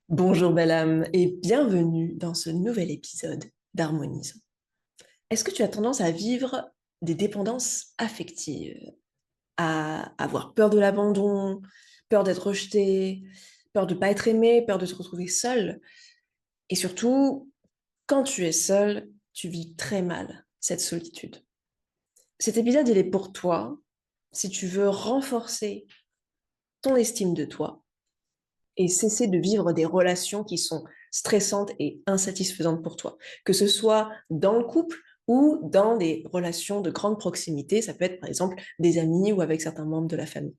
Bonjour belle âme et bienvenue dans ce nouvel épisode d'Harmonisons. Est-ce que tu as tendance à vivre des dépendances affectives, à avoir peur de l'abandon, peur d'être rejeté, peur de ne pas être aimé, peur de se retrouver seul? Et surtout, quand tu es seul, tu vis très mal cette solitude. Cet épisode, il est pour toi si tu veux renforcer ton estime de toi et cesser de vivre des relations qui sont stressantes et insatisfaisantes pour toi, que ce soit dans le couple ou dans des relations de grande proximité, ça peut être par exemple des amis ou avec certains membres de la famille.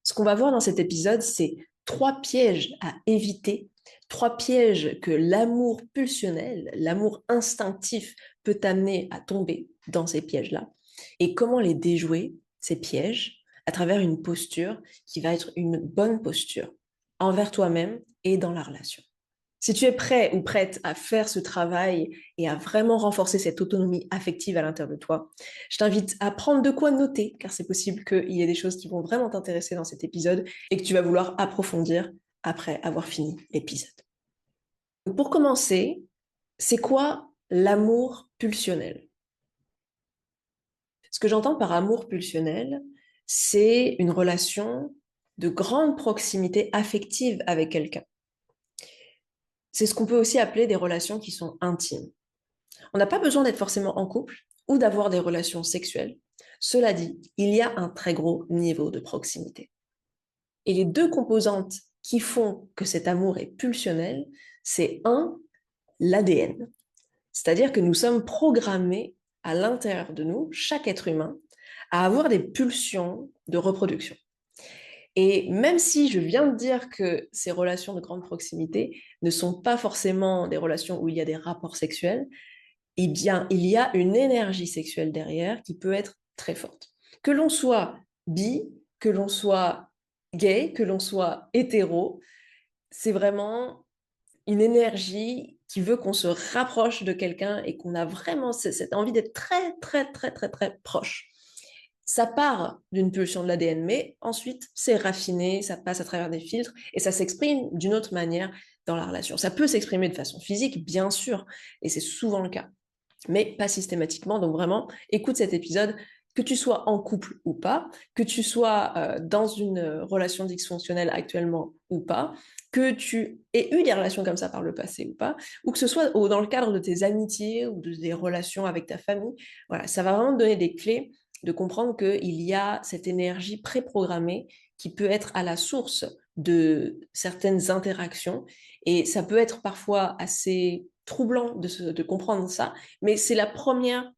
Ce qu'on va voir dans cet épisode, c'est trois pièges à éviter, trois pièges que l'amour pulsionnel, l'amour instinctif peut t'amener à tomber dans ces pièges-là, et comment les déjouer, ces pièges, à travers une posture qui va être une bonne posture envers toi-même et dans la relation. Si tu es prêt ou prête à faire ce travail et à vraiment renforcer cette autonomie affective à l'intérieur de toi, je t'invite à prendre de quoi noter, car c'est possible qu'il y ait des choses qui vont vraiment t'intéresser dans cet épisode et que tu vas vouloir approfondir après avoir fini l'épisode. Pour commencer, c'est quoi l'amour pulsionnel? Ce que j'entends par amour pulsionnel, c'est une relation de grande proximité affective avec quelqu'un. C'est ce qu'on peut aussi appeler des relations qui sont intimes. On n'a pas besoin d'être forcément en couple ou d'avoir des relations sexuelles. Cela dit, il y a un très gros niveau de proximité. Et les deux composantes qui font que cet amour est pulsionnel, c'est un, l'ADN. C'est-à-dire que nous sommes programmés à l'intérieur de nous, chaque être humain, à avoir des pulsions de reproduction. Et même si je viens de dire que ces relations de grande proximité ne sont pas forcément des relations où il y a des rapports sexuels, eh bien, il y a une énergie sexuelle derrière qui peut être très forte. Que l'on soit bi, que l'on soit gay, que l'on soit hétéro, c'est vraiment une énergie qui veut qu'on se rapproche de quelqu'un et qu'on a vraiment cette envie d'être très, très, très, très, très proche. Ça part d'une pulsion de l'ADN, mais ensuite, c'est raffiné, ça passe à travers des filtres et ça s'exprime d'une autre manière dans la relation. Ça peut s'exprimer de façon physique, bien sûr, et c'est souvent le cas, mais pas systématiquement. Donc vraiment, écoute cet épisode, que tu sois en couple ou pas, que tu sois dans une relation dysfonctionnelle actuellement ou pas, que tu aies eu des relations comme ça par le passé ou pas, ou que ce soit dans le cadre de tes amitiés ou des relations avec ta famille. Voilà, ça va vraiment te donner des clés de comprendre qu'il y a cette énergie préprogrammée qui peut être à la source de certaines interactions. Et ça peut être parfois assez troublant de comprendre ça, mais c'est la première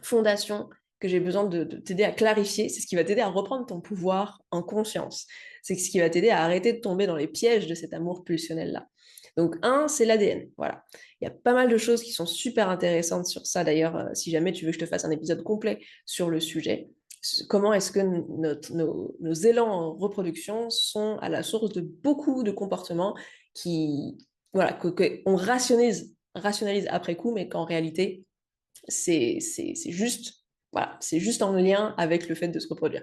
fondation que j'ai besoin de t'aider à clarifier. C'est ce qui va t'aider à reprendre ton pouvoir en conscience. C'est ce qui va t'aider à arrêter de tomber dans les pièges de cet amour pulsionnel-là. Donc, un, c'est l'ADN. Voilà. Il y a pas mal de choses qui sont super intéressantes sur ça. D'ailleurs, si jamais tu veux que je te fasse un épisode complet sur le sujet, comment est-ce que nos élans en reproduction sont à la source de beaucoup de comportements qui, voilà, qu'on rationalise après coup, mais qu'en réalité, c'est juste, voilà, c'est juste en lien avec le fait de se reproduire.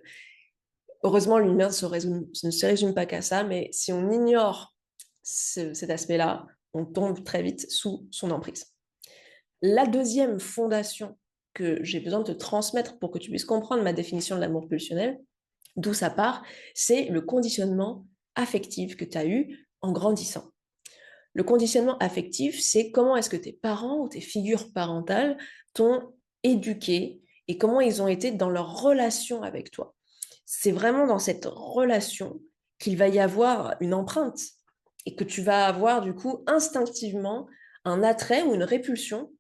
Heureusement, l'humain ne se résume pas qu'à ça, mais si on ignore cet aspect-là, on tombe très vite sous son emprise. La deuxième fondation que j'ai besoin de te transmettre pour que tu puisses comprendre ma définition de l'amour pulsionnel, d'où ça part, c'est le conditionnement affectif que tu as eu en grandissant. Le conditionnement affectif, c'est comment est-ce que tes parents ou tes figures parentales t'ont éduqué et comment ils ont été dans leur relation avec toi. C'est vraiment dans cette relation qu'il va y avoir une empreinte et que tu vas avoir du coup instinctivement un attrait ou une répulsion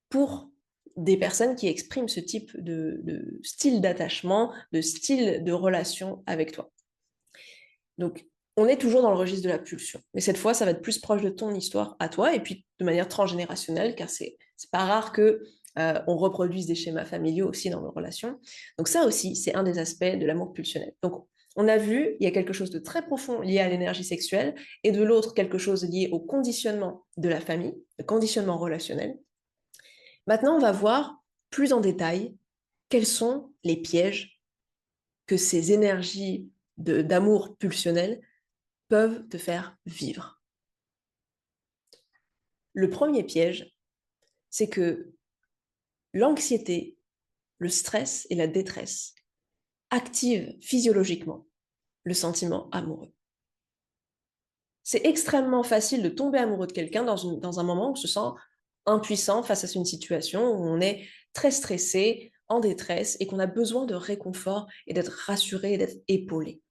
pour des personnes qui expriment ce type de style d'attachement, de style de relation avec toi. Donc, on est toujours dans le registre de la pulsion. Mais cette fois, ça va être plus proche de ton histoire à toi, et puis de manière transgénérationnelle, car c'est pas rare que on reproduise des schémas familiaux aussi dans nos relations. Donc ça aussi, c'est un des aspects de l'amour pulsionnel. Donc, on a vu, il y a quelque chose de très profond lié à l'énergie sexuelle, et de l'autre, quelque chose lié au conditionnement de la famille, le conditionnement relationnel. Maintenant, on va voir plus en détail quels sont les pièges que ces énergies d'amour pulsionnel peuvent te faire vivre. Le premier piège, c'est que l'anxiété, le stress et la détresse activent physiologiquement le sentiment amoureux. C'est extrêmement facile de tomber amoureux de quelqu'un dans un moment où on se sent impuissant face à une situation où on est très stressé, en détresse et qu'on a besoin de réconfort et d'être rassuré et d'être épaulé.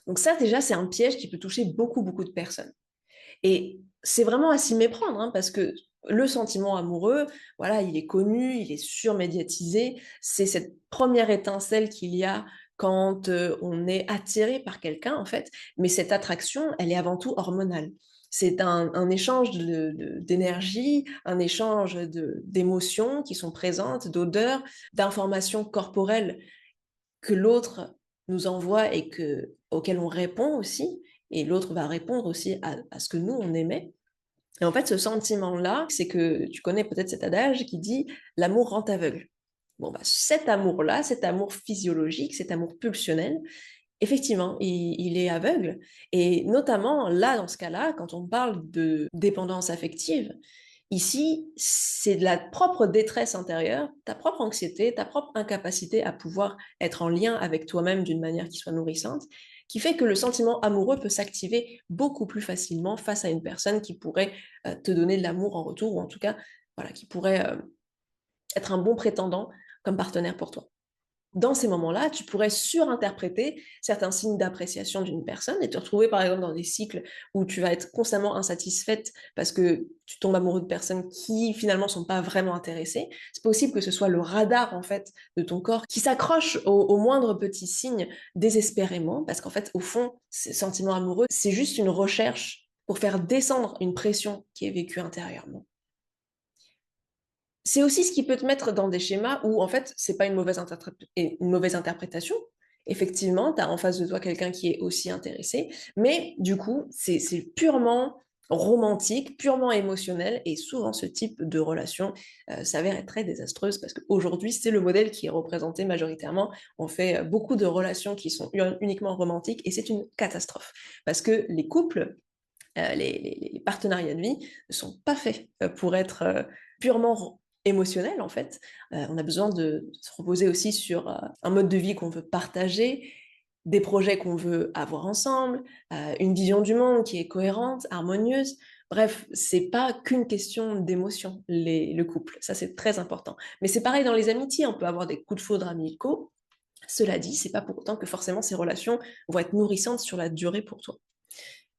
Donc ça, déjà, c'est un piège qui peut toucher beaucoup, beaucoup de personnes. Et c'est vraiment à s'y méprendre, hein, parce que le sentiment amoureux, voilà, il est connu, il est surmédiatisé. C'est cette première étincelle qu'il y a quand on est attiré par quelqu'un, en fait. Mais cette attraction, elle est avant tout hormonale. C'est un échange d'énergie, un échange d'émotions qui sont présentes, d'odeurs, d'informations corporelles que l'autre nous envoie et auquel on répond aussi, et l'autre va répondre aussi à ce que nous, on aimait. Et en fait, ce sentiment-là, c'est que tu connais peut-être cet adage qui dit l'amour rend aveugle. Bon, bah, cet amour-là, cet amour physiologique, cet amour pulsionnel, effectivement, il est aveugle. Et notamment, là, dans ce cas-là, quand on parle de dépendance affective, ici, c'est de la propre détresse intérieure, ta propre anxiété, ta propre incapacité à pouvoir être en lien avec toi-même d'une manière qui soit nourrissante, qui fait que le sentiment amoureux peut s'activer beaucoup plus facilement face à une personne qui pourrait te donner de l'amour en retour, ou en tout cas, voilà, qui pourrait être un bon prétendant comme partenaire pour toi. Dans ces moments-là, tu pourrais surinterpréter certains signes d'appréciation d'une personne et te retrouver par exemple dans des cycles où tu vas être constamment insatisfaite parce que tu tombes amoureux de personnes qui finalement sont pas vraiment intéressées. C'est possible que ce soit le radar en fait de ton corps qui s'accroche au moindre petit signe désespérément parce qu'en fait au fond, ces sentiments amoureux, c'est juste une recherche pour faire descendre une pression qui est vécue intérieurement. C'est aussi ce qui peut te mettre dans des schémas où, en fait, c'est pas une mauvaise interprétation. Effectivement, tu as en face de toi quelqu'un qui est aussi intéressé, mais du coup, c'est purement romantique, purement émotionnel, et souvent ce type de relation s'avère être très désastreuse parce qu'aujourd'hui, c'est le modèle qui est représenté majoritairement. On fait beaucoup de relations qui sont uniquement romantiques et c'est une catastrophe parce que les couples, les partenariats de vie ne sont pas faits pour être purement émotionnels, en fait. On a besoin de se reposer aussi sur un mode de vie qu'on veut partager, des projets qu'on veut avoir ensemble, une vision du monde qui est cohérente, harmonieuse. Bref, c'est pas qu'une question d'émotion, le couple. Ça, c'est très important. Mais c'est pareil dans les amitiés. On peut avoir des coups de foudre amicaux. Cela dit, c'est pas pour autant que forcément ces relations vont être nourrissantes sur la durée pour toi.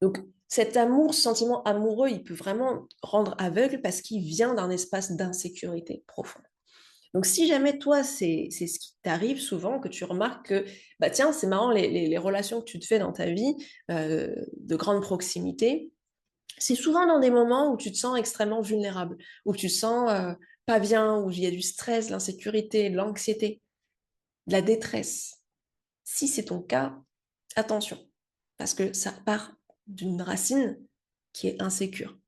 Donc, cet amour, ce sentiment amoureux, il peut vraiment rendre aveugle parce qu'il vient d'un espace d'insécurité profonde. Donc, si jamais toi, c'est ce qui t'arrive souvent, que tu remarques que, bah tiens, c'est marrant, les relations que tu te fais dans ta vie, de grande proximité, c'est souvent dans des moments où tu te sens extrêmement vulnérable, où tu te sens pas bien, où il y a du stress, de l'insécurité, de l'anxiété, de la détresse. Si c'est ton cas, attention, parce que ça part d'une racine qui est insécure.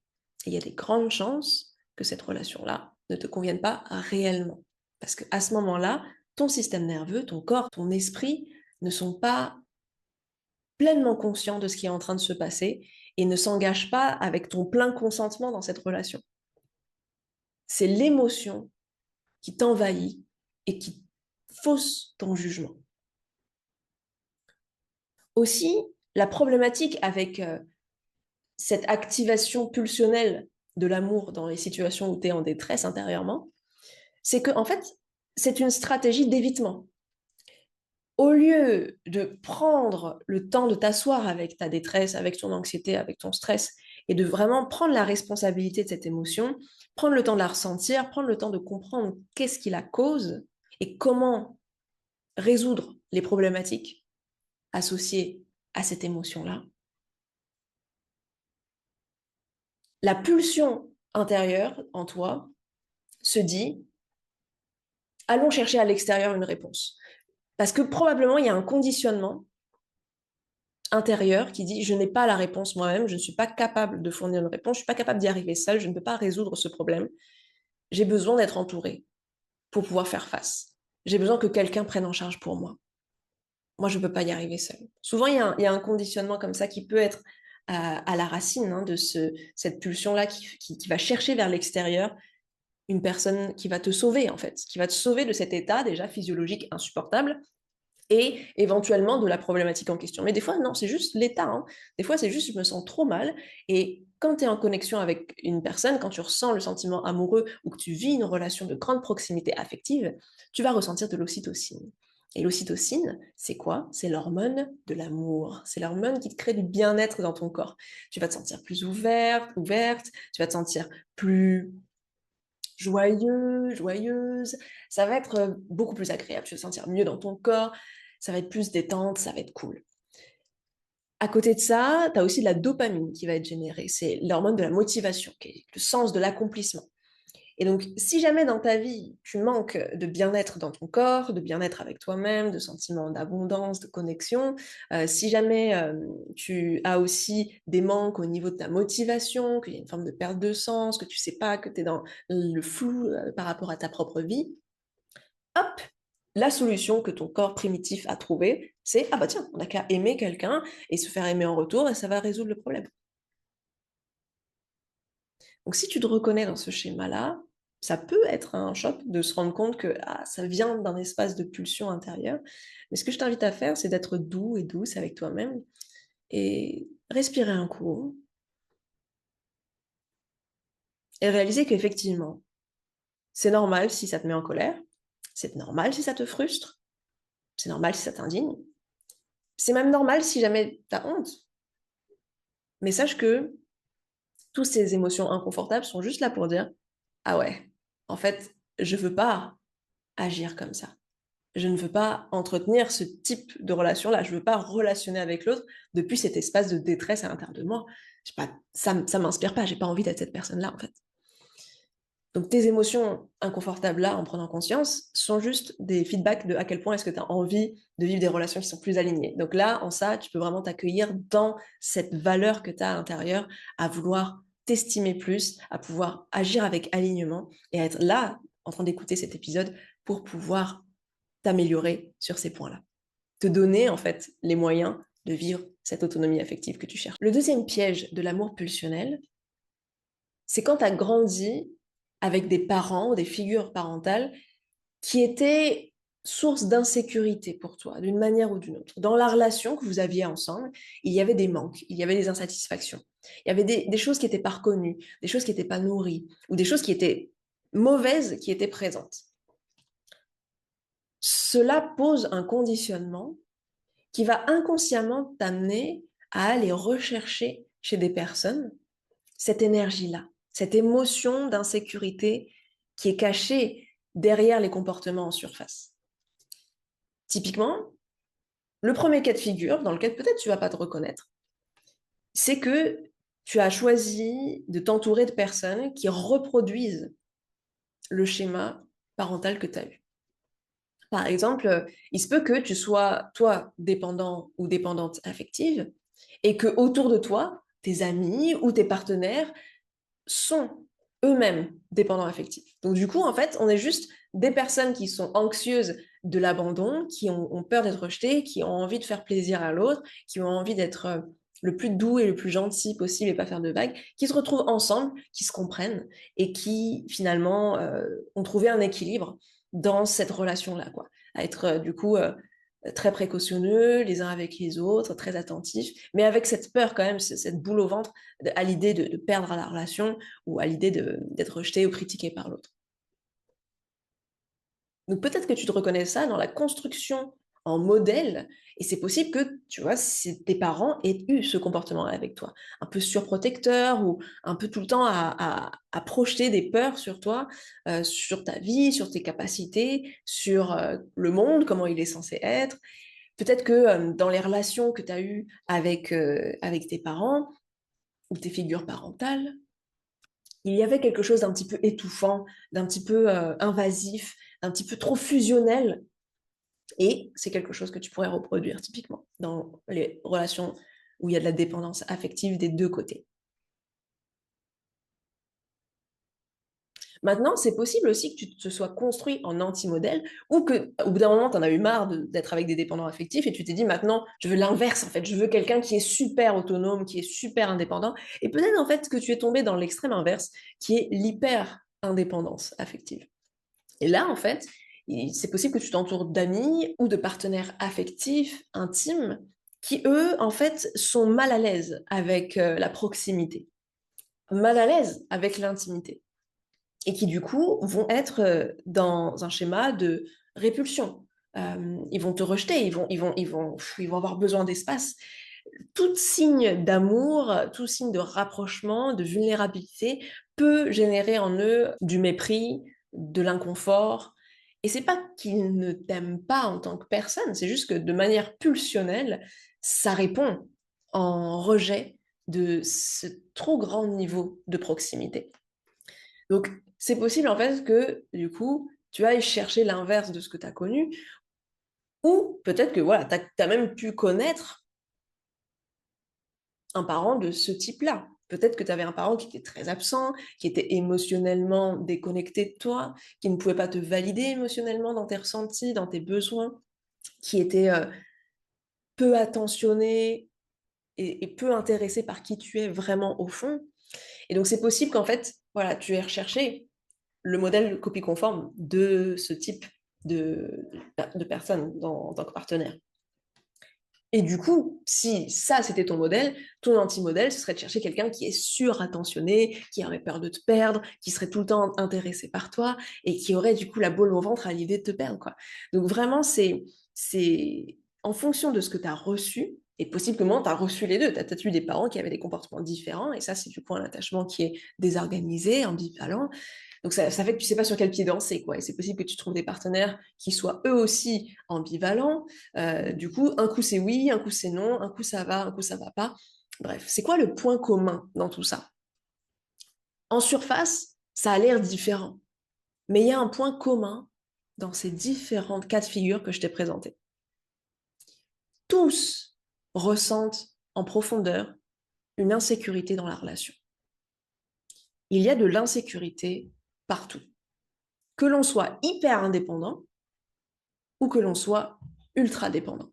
Et il y a des grandes chances que cette relation-là ne te convienne pas réellement. Parce qu'à ce moment-là, ton système nerveux, ton corps, ton esprit ne sont pas pleinement conscients de ce qui est en train de se passer et ne s'engagent pas avec ton plein consentement dans cette relation. C'est l'émotion qui t'envahit et qui fausse ton jugement. Aussi, la problématique avec cette activation pulsionnelle de l'amour dans les situations où tu es en détresse intérieurement, c'est que en fait, c'est une stratégie d'évitement. Au lieu de prendre le temps de t'asseoir avec ta détresse, avec ton anxiété, avec ton stress, et de vraiment prendre la responsabilité de cette émotion, prendre le temps de la ressentir, prendre le temps de comprendre qu'est-ce qui la cause et comment résoudre les problématiques associées à cette émotion-là, la pulsion intérieure en toi se dit, allons chercher à l'extérieur une réponse. Parce que probablement, il y a un conditionnement intérieur qui dit, je n'ai pas la réponse moi-même, je ne suis pas capable de fournir une réponse, je ne suis pas capable d'y arriver seul, je ne peux pas résoudre ce problème. J'ai besoin d'être entouré pour pouvoir faire face. J'ai besoin que quelqu'un prenne en charge pour moi. Moi, je ne peux pas y arriver seul. Souvent, il y a un conditionnement comme ça qui peut être à la racine hein, de cette pulsion-là qui va chercher vers l'extérieur une personne qui va te sauver, en fait, qui va te sauver de cet état déjà physiologique insupportable et éventuellement de la problématique en question. Mais des fois, non, c'est juste l'état. Hein. Des fois, c'est juste, je me sens trop mal. Et quand tu es en connexion avec une personne, quand tu ressens le sentiment amoureux ou que tu vis une relation de grande proximité affective, tu vas ressentir de l'ocytocine. Et l'ocytocine, c'est quoi? C'est l'hormone de l'amour. C'est l'hormone qui te crée du bien-être dans ton corps. Tu vas te sentir plus ouverte, tu vas te sentir plus joyeux, joyeuse. Ça va être beaucoup plus agréable. Tu vas te sentir mieux dans ton corps. Ça va être plus détente, ça va être cool. À côté de ça, tu as aussi de la dopamine qui va être générée. C'est l'hormone de la motivation, qui est le sens de l'accomplissement. Et donc, si jamais dans ta vie, tu manques de bien-être dans ton corps, de bien-être avec toi-même, de sentiments d'abondance, de connexion, si jamais tu as aussi des manques au niveau de ta motivation, qu'il y a une forme de perte de sens, que tu sais pas, que tu es dans le flou par rapport à ta propre vie, hop, la solution que ton corps primitif a trouvée, c'est ah bah tiens, on n'a qu'à aimer quelqu'un et se faire aimer en retour et ça va résoudre le problème. Donc si tu te reconnais dans ce schéma-là, ça peut être un choc de se rendre compte que ah, ça vient d'un espace de pulsion intérieure. Mais ce que je t'invite à faire, c'est d'être doux et douce avec toi-même et respirer un coup et réaliser qu'effectivement, c'est normal si ça te met en colère, c'est normal si ça te frustre, c'est normal si ça t'indigne, c'est même normal si jamais tu as honte. Mais sache que toutes ces émotions inconfortables sont juste là pour dire ah ouais, en fait, je veux pas agir comme ça. Je ne veux pas entretenir ce type de relation-là. Je ne veux pas relationner avec l'autre depuis cet espace de détresse à l'intérieur de moi. Je sais pas, ça ne m'inspire pas. J'ai pas envie d'être cette personne-là, en fait. Donc, tes émotions inconfortables là, en prenant conscience, sont juste des feedbacks de à quel point est-ce que tu as envie de vivre des relations qui sont plus alignées. Donc là, en ça, tu peux vraiment t'accueillir dans cette valeur que tu as à l'intérieur, à vouloir t'estimer plus, à pouvoir agir avec alignement et à être là, en train d'écouter cet épisode pour pouvoir t'améliorer sur ces points-là. Te donner, en fait, les moyens de vivre cette autonomie affective que tu cherches. Le deuxième piège de l'amour pulsionnel, c'est quand tu as grandi avec des parents, des figures parentales qui étaient source d'insécurité pour toi, d'une manière ou d'une autre. Dans la relation que vous aviez ensemble, il y avait des manques, il y avait des insatisfactions, il y avait des choses qui n'étaient pas reconnues, des choses qui n'étaient pas nourries, ou des choses qui étaient mauvaises qui étaient présentes. Cela pose un conditionnement qui va inconsciemment t'amener à aller rechercher chez des personnes cette énergie-là, cette émotion d'insécurité qui est cachée derrière les comportements en surface. Typiquement, le premier cas de figure, dans lequel peut-être tu ne vas pas te reconnaître, c'est que tu as choisi de t'entourer de personnes qui reproduisent le schéma parental que tu as eu. Par exemple, il se peut que tu sois, toi, dépendant ou dépendante affective, et que autour de toi, tes amis ou tes partenaires sont eux-mêmes dépendants affectifs. Donc du coup, en fait, on est juste des personnes qui sont anxieuses de l'abandon, qui ont peur d'être rejetées, qui ont envie de faire plaisir à l'autre, qui ont envie d'être le plus doux et le plus gentil possible et pas faire de vagues, qui se retrouvent ensemble, qui se comprennent et qui finalement ont trouvé un équilibre dans cette relation-là, quoi. À être du coup très précautionneux les uns avec les autres, très attentifs, mais avec cette peur quand même, cette boule au ventre à l'idée de perdre la relation ou à l'idée d'être rejeté ou critiqué par l'autre. Donc peut-être que tu te reconnais ça dans la construction en modèle, et c'est possible que, tu vois, tes parents aient eu ce comportement avec toi, un peu surprotecteur ou un peu tout le temps à projeter des peurs sur toi, sur ta vie, sur tes capacités, sur le monde, comment il est censé être. Peut-être que dans les relations que tu as eues avec tes parents ou tes figures parentales, il y avait quelque chose d'un petit peu étouffant, d'un petit peu invasif, d'un petit peu trop fusionnel. Et c'est quelque chose que tu pourrais reproduire typiquement dans les relations où il y a de la dépendance affective des deux côtés. Maintenant, c'est possible aussi que tu te sois construit en anti-modèle ou que, au bout d'un moment, tu en as eu marre d'être avec des dépendants affectifs et tu t'es dit maintenant, je veux l'inverse en fait. Je veux quelqu'un qui est super autonome, qui est super indépendant. Et peut-être en fait que tu es tombé dans l'extrême inverse, qui est l'hyper-indépendance affective. Et là, en fait, c'est possible que tu t'entoures d'amis ou de partenaires affectifs, intimes, qui, eux, en fait, sont mal à l'aise avec la proximité, mal à l'aise avec l'intimité et qui du coup vont être dans un schéma de répulsion. Ils vont te rejeter, ils vont avoir besoin d'espace. Tout signe d'amour, tout signe de rapprochement, de vulnérabilité peut générer en eux du mépris, de l'inconfort. Et c'est pas qu'ils ne t'aiment pas en tant que personne, c'est juste que de manière pulsionnelle, ça répond en rejet de ce trop grand niveau de proximité. Donc, c'est possible en fait que du coup, tu ailles chercher l'inverse de ce que tu as connu, ou peut-être que voilà, tu as même pu connaître un parent de ce type-là. Peut-être que tu avais un parent qui était très absent, qui était émotionnellement déconnecté de toi, qui ne pouvait pas te valider émotionnellement dans tes ressentis, dans tes besoins, qui était peu attentionné et peu intéressé par qui tu es vraiment au fond. Et donc c'est possible qu'en fait, voilà, tu aies recherché le modèle copie conforme de ce type de personne en tant que partenaire. Et du coup, si ça c'était ton modèle, ton anti-modèle, ce serait de chercher quelqu'un qui est surattentionné, qui aurait peur de te perdre, qui serait tout le temps intéressé par toi et qui aurait du coup la boule au ventre à l'idée de te perdre, quoi. Donc vraiment, c'est en fonction de ce que tu as reçu, et possiblement tu as reçu les deux, tu as peut-être eu des parents qui avaient des comportements différents, et ça c'est du coup un attachement qui est désorganisé, ambivalent, donc ça fait que tu sais pas sur quel pied danser, quoi. Et c'est possible que tu trouves des partenaires qui soient eux aussi ambivalents. Du coup, un coup c'est oui, un coup c'est non, un coup ça va, un coup ça va pas. Bref, c'est quoi le point commun dans tout ça? En surface, ça a l'air différent, mais il y a un point commun dans ces différentes cas de figure que je t'ai présentés. Tous ressentent en profondeur une insécurité dans la relation. Il y a de l'insécurité partout. Que l'on soit hyper indépendant ou que l'on soit ultra dépendant.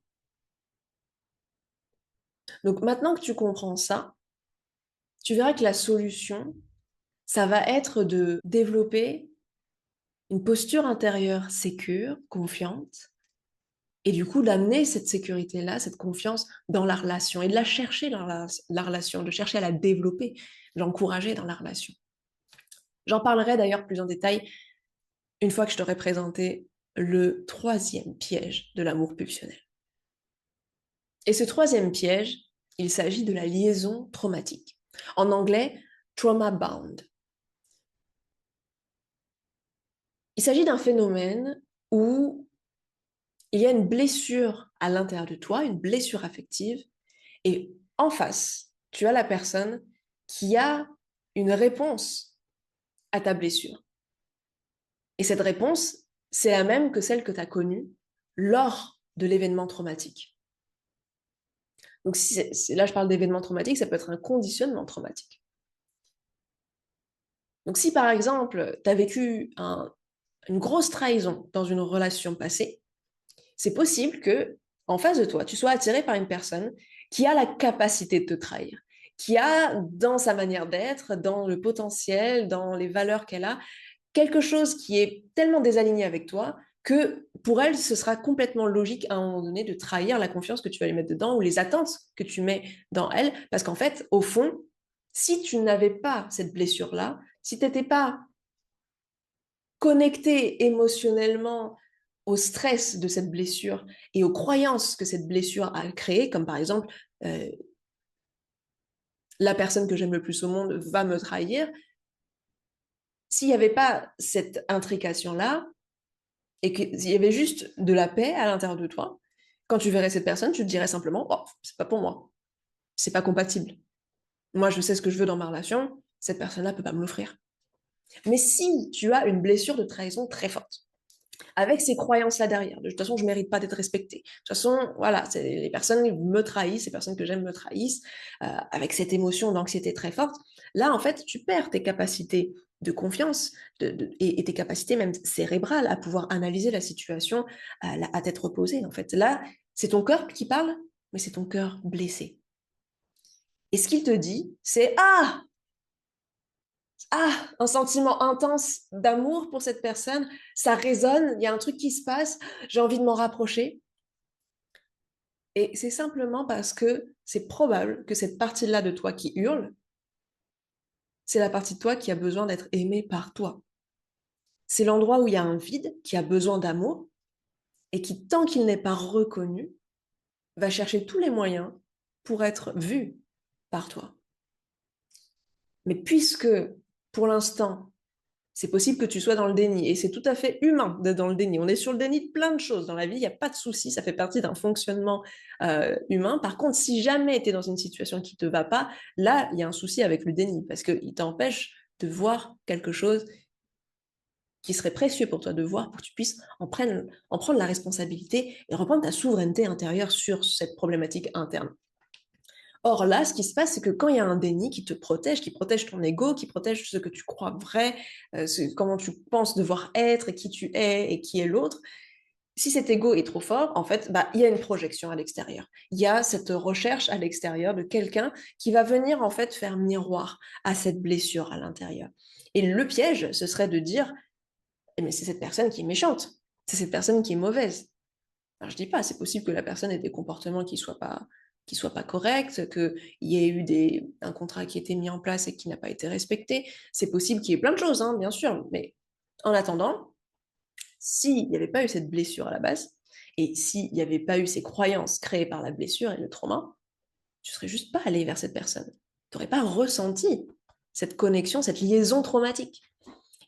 Donc maintenant que tu comprends ça, tu verras que la solution, ça va être de développer une posture intérieure sécure, confiante, et du coup d'amener cette sécurité-là, cette confiance dans la relation, et de la chercher dans la relation, de chercher à la développer, de l'encourager dans la relation. J'en parlerai d'ailleurs plus en détail une fois que je t'aurai présenté le troisième piège de l'amour pulsionnel. Et ce troisième piège, il s'agit de la liaison traumatique. En anglais, trauma bound. Il s'agit d'un phénomène où il y a une blessure à l'intérieur de toi, une blessure affective, et en face, tu as la personne qui a une réponse à ta blessure. Et cette réponse, c'est la même que celle que tu as connue lors de l'événement traumatique. Donc si là, je parle d'événement traumatique, ça peut être un conditionnement traumatique. Donc si par exemple, tu as vécu une grosse trahison dans une relation passée, c'est possible que en face de toi, tu sois attiré par une personne qui a la capacité de te trahir, qui a dans sa manière d'être, dans le potentiel, dans les valeurs qu'elle a, quelque chose qui est tellement désaligné avec toi que pour elle, ce sera complètement logique à un moment donné de trahir la confiance que tu vas lui mettre dedans ou les attentes que tu mets dans elle. Parce qu'en fait, au fond, si tu n'avais pas cette blessure-là, si tu n'étais pas connecté émotionnellement au stress de cette blessure et aux croyances que cette blessure a créées, comme par exemple, euh, la personne que j'aime le plus au monde va me trahir, s'il n'y avait pas cette intrication-là, et qu'il y avait juste de la paix à l'intérieur de toi, quand tu verrais cette personne, tu te dirais simplement, oh, c'est pas pour moi, c'est pas compatible. Moi, je sais ce que je veux dans ma relation, cette personne-là peut pas me l'offrir. Mais si tu as une blessure de trahison très forte, avec ces croyances-là derrière, de toute façon, je mérite pas d'être respectée. De toute façon, voilà, les personnes me trahissent, les personnes que j'aime me trahissent, avec cette émotion d'anxiété très forte. Là, en fait, tu perds tes capacités de confiance et tes capacités même cérébrales à pouvoir analyser la situation à tête reposée. En fait, là, c'est ton cœur qui parle, mais c'est ton cœur blessé. Et ce qu'il te dit, c'est un sentiment intense d'amour pour cette personne, ça résonne, il y a un truc qui se passe, j'ai envie de m'en rapprocher. Et c'est simplement parce que c'est probable que cette partie-là de toi qui hurle, c'est la partie de toi qui a besoin d'être aimée par toi. C'est l'endroit où il y a un vide qui a besoin d'amour et qui, tant qu'il n'est pas reconnu, va chercher tous les moyens pour être vu par toi. Mais puisque, pour l'instant, c'est possible que tu sois dans le déni, et c'est tout à fait humain d'être dans le déni. On est sur le déni de plein de choses dans la vie, il n'y a pas de souci, ça fait partie d'un fonctionnement humain. Par contre, si jamais tu es dans une situation qui ne te va pas, là, il y a un souci avec le déni, parce qu'il t'empêche de voir quelque chose qui serait précieux pour toi de voir, pour que tu puisses en prendre la responsabilité et reprendre ta souveraineté intérieure sur cette problématique interne. Or là, ce qui se passe, c'est que quand il y a un déni qui te protège, qui protège ton ego, qui protège ce que tu crois vrai, comment tu penses devoir être, et qui tu es et qui est l'autre, si cet ego est trop fort, en fait, il y a une projection à l'extérieur. Il y a cette recherche à l'extérieur de quelqu'un qui va venir en fait faire miroir à cette blessure à l'intérieur. Et le piège, ce serait de dire, mais c'est cette personne qui est méchante, c'est cette personne qui est mauvaise. Alors, je dis pas, c'est possible que la personne ait des comportements qui soient pas corrects, qu'il y ait eu un contrat qui a été mis en place et qui n'a pas été respecté. C'est possible qu'il y ait plein de choses, hein, bien sûr. Mais en attendant, s'il n'y avait pas eu cette blessure à la base, et s'il n'y avait pas eu ces croyances créées par la blessure et le trauma, tu ne serais juste pas allé vers cette personne. Tu n'aurais pas ressenti cette connexion, cette liaison traumatique.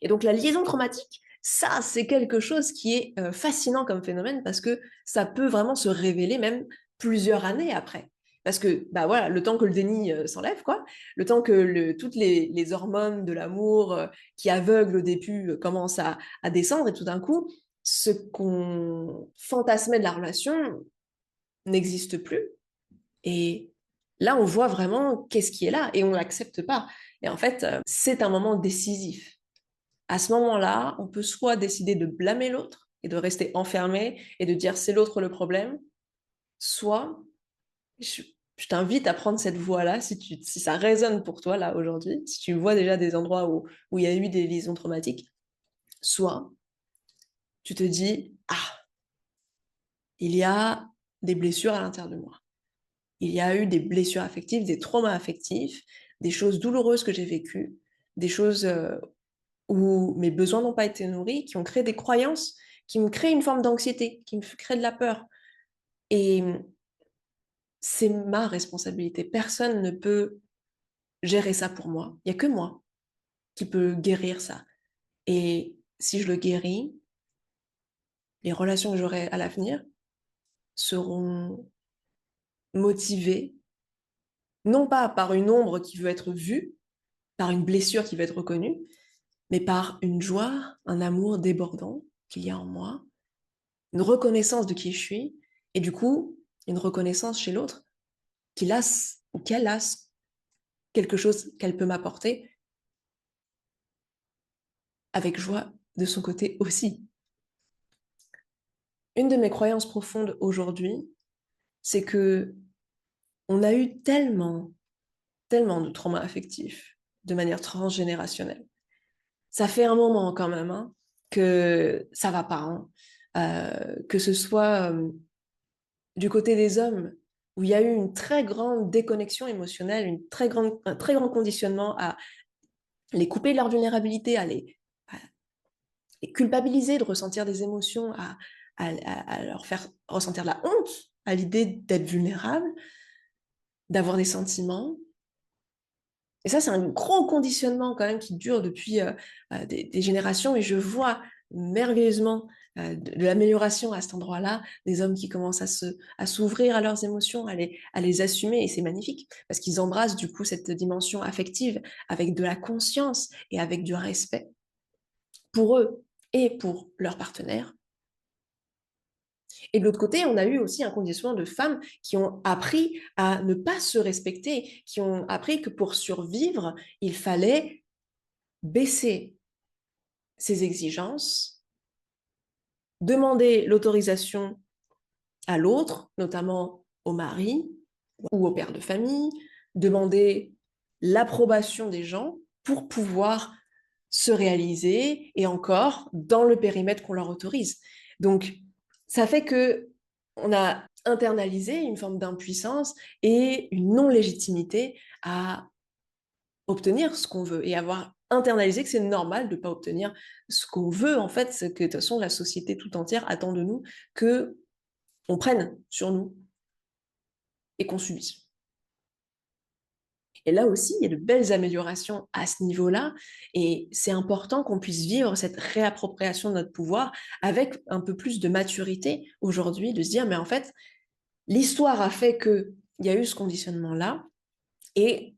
Et donc la liaison traumatique, ça, c'est quelque chose qui est fascinant comme phénomène parce que ça peut vraiment se révéler même plusieurs années après. Parce que voilà, le temps que le déni s'enlève, quoi, le temps que toutes les hormones de l'amour qui aveuglent au début commencent à descendre et tout d'un coup, ce qu'on fantasmait de la relation n'existe plus. Et là, on voit vraiment qu'est-ce qui est là et on ne l'accepte pas. Et en fait, c'est un moment décisif. À ce moment-là, on peut soit décider de blâmer l'autre et de rester enfermé et de dire c'est l'autre le problème, soit je t'invite à prendre cette voie-là si ça résonne pour toi là aujourd'hui, si tu vois déjà des endroits où il y a eu des liaisons traumatiques, soit tu te dis il y a des blessures à l'intérieur de moi. Il y a eu des blessures affectives, des traumas affectifs, des choses douloureuses que j'ai vécues, des choses où mes besoins n'ont pas été nourris, qui ont créé des croyances, qui me créent une forme d'anxiété, qui me créent de la peur. Et c'est ma responsabilité. Personne ne peut gérer ça pour moi. Il n'y a que moi qui peut guérir ça. Et si je le guéris, les relations que j'aurai à l'avenir seront motivées, non pas par une ombre qui veut être vue, par une blessure qui veut être reconnue, mais par une joie, un amour débordant qu'il y a en moi, une reconnaissance de qui je suis, et du coup, une reconnaissance chez l'autre qu'il a ou qu'elle a quelque chose qu'elle peut m'apporter avec joie de son côté aussi. Une de mes croyances profondes aujourd'hui, c'est que on a eu tellement, tellement de traumas affectifs de manière transgénérationnelle. Ça fait un moment quand même que ça va pas, hein. Que ce soit du côté des hommes, où il y a eu une très grande déconnexion émotionnelle, un très grand conditionnement à les couper de leur vulnérabilité, à les culpabiliser de ressentir des émotions, à leur faire ressentir de la honte à l'idée d'être vulnérable, d'avoir des sentiments. Et ça, c'est un gros conditionnement quand même qui dure depuis des générations et je vois merveilleusement de l'amélioration à cet endroit-là, des hommes qui commencent à s'ouvrir à leurs émotions, à les assumer et c'est magnifique parce qu'ils embrassent du coup cette dimension affective avec de la conscience et avec du respect pour eux et pour leurs partenaires. Et de l'autre côté, on a eu aussi un conditionnement de femmes qui ont appris à ne pas se respecter, qui ont appris que pour survivre, il fallait baisser ses exigences, demander l'autorisation à l'autre, notamment au mari ou au père de famille, demander l'approbation des gens pour pouvoir se réaliser et encore dans le périmètre qu'on leur autorise. Donc, ça fait que on a internalisé une forme d'impuissance et une non-légitimité à obtenir ce qu'on veut et avoir internalisé que c'est normal de ne pas obtenir ce qu'on veut. En fait, c'est que de toute façon, la société tout entière attend de nous que on prenne sur nous et qu'on subisse. Et là aussi, il y a de belles améliorations à ce niveau-là, et c'est important qu'on puisse vivre cette réappropriation de notre pouvoir avec un peu plus de maturité aujourd'hui, de se dire, mais en fait, l'histoire a fait qu'il y a eu ce conditionnement-là, et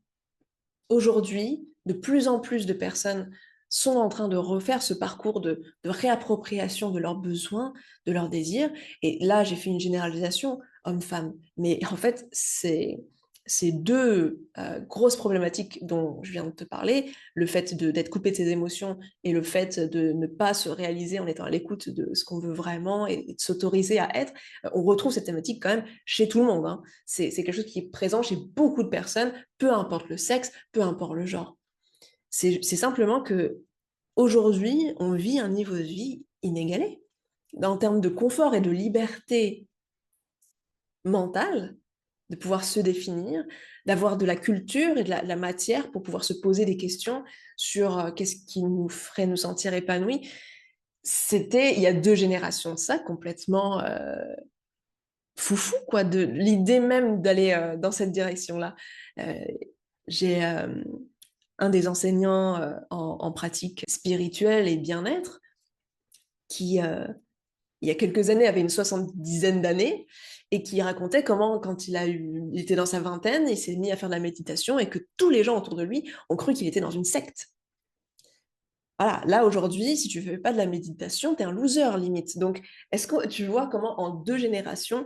aujourd'hui, de plus en plus de personnes sont en train de refaire ce parcours de réappropriation de leurs besoins, de leurs désirs. Et là, j'ai fait une généralisation homme-femme. Mais en fait, c'est ces deux grosses problématiques dont je viens de te parler, le fait d'être coupé de ses émotions et le fait de ne pas se réaliser en étant à l'écoute de ce qu'on veut vraiment et de s'autoriser à être, on retrouve cette thématique quand même chez tout le monde. Hein. C'est quelque chose qui est présent chez beaucoup de personnes, peu importe le sexe, peu importe le genre. C'est simplement que aujourd'hui, on vit un niveau de vie inégalé. En termes de confort et de liberté mentale, de pouvoir se définir, d'avoir de la culture et de la matière pour pouvoir se poser des questions sur qu'est-ce qui nous ferait nous sentir épanouis. C'était il y a 2 générations de ça, complètement foufou, quoi, de l'idée même d'aller dans cette direction-là. Euh, j'ai un des enseignants en pratique spirituelle et bien-être qui, il y a quelques années, avait une 70aine d'années et qui racontait comment, quand il était dans sa vingtaine, il s'est mis à faire de la méditation et que tous les gens autour de lui ont cru qu'il était dans une secte. Voilà, là aujourd'hui, si tu ne fais pas de la méditation, tu es un loser limite. Donc, est-ce que tu vois comment en 2 générations,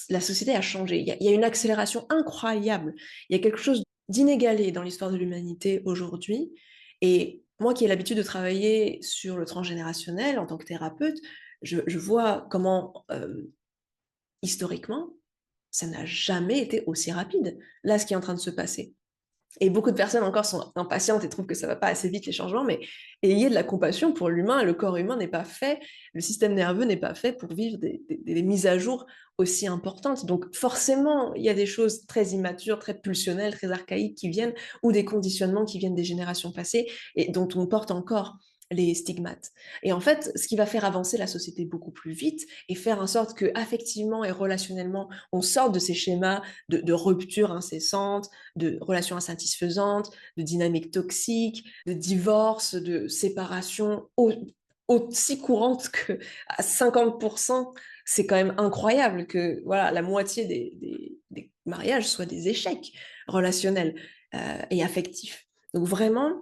la société a changé? Il y a une accélération incroyable. Il y a quelque chose d'inégalé dans l'histoire de l'humanité aujourd'hui. Et moi qui ai l'habitude de travailler sur le transgénérationnel en tant que thérapeute, je vois comment, historiquement, ça n'a jamais été aussi rapide. Là, ce qui est en train de se passer. Et beaucoup de personnes encore sont impatientes et trouvent que ça va pas assez vite les changements, mais ayez de la compassion pour l'humain. Le corps humain n'est pas fait, le système nerveux n'est pas fait pour vivre des mises à jour aussi importantes. Donc forcément, il y a des choses très immatures, très pulsionnelles, très archaïques qui viennent, ou des conditionnements qui viennent des générations passées et dont on porte encore les stigmates. Et en fait, ce qui va faire avancer la société beaucoup plus vite et faire en sorte que affectivement et relationnellement, on sorte de ces schémas de rupture incessante, de relations insatisfaisantes, de dynamiques toxiques, de divorce, de séparation aussi courantes que à 50%. C'est quand même incroyable que voilà, la moitié des mariages soient des échecs relationnels et affectifs. Donc vraiment,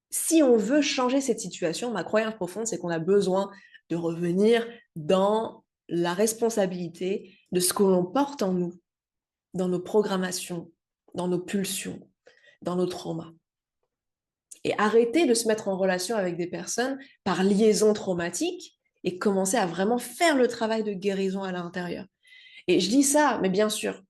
si on veut changer cette situation, ma croyance profonde, c'est qu'on a besoin de revenir dans la responsabilité de ce que l'on porte en nous, dans nos programmations, dans nos pulsions, dans nos traumas. Et arrêter de se mettre en relation avec des personnes par liaison traumatique et commencer à vraiment faire le travail de guérison à l'intérieur. Et je dis ça, mais bien sûr,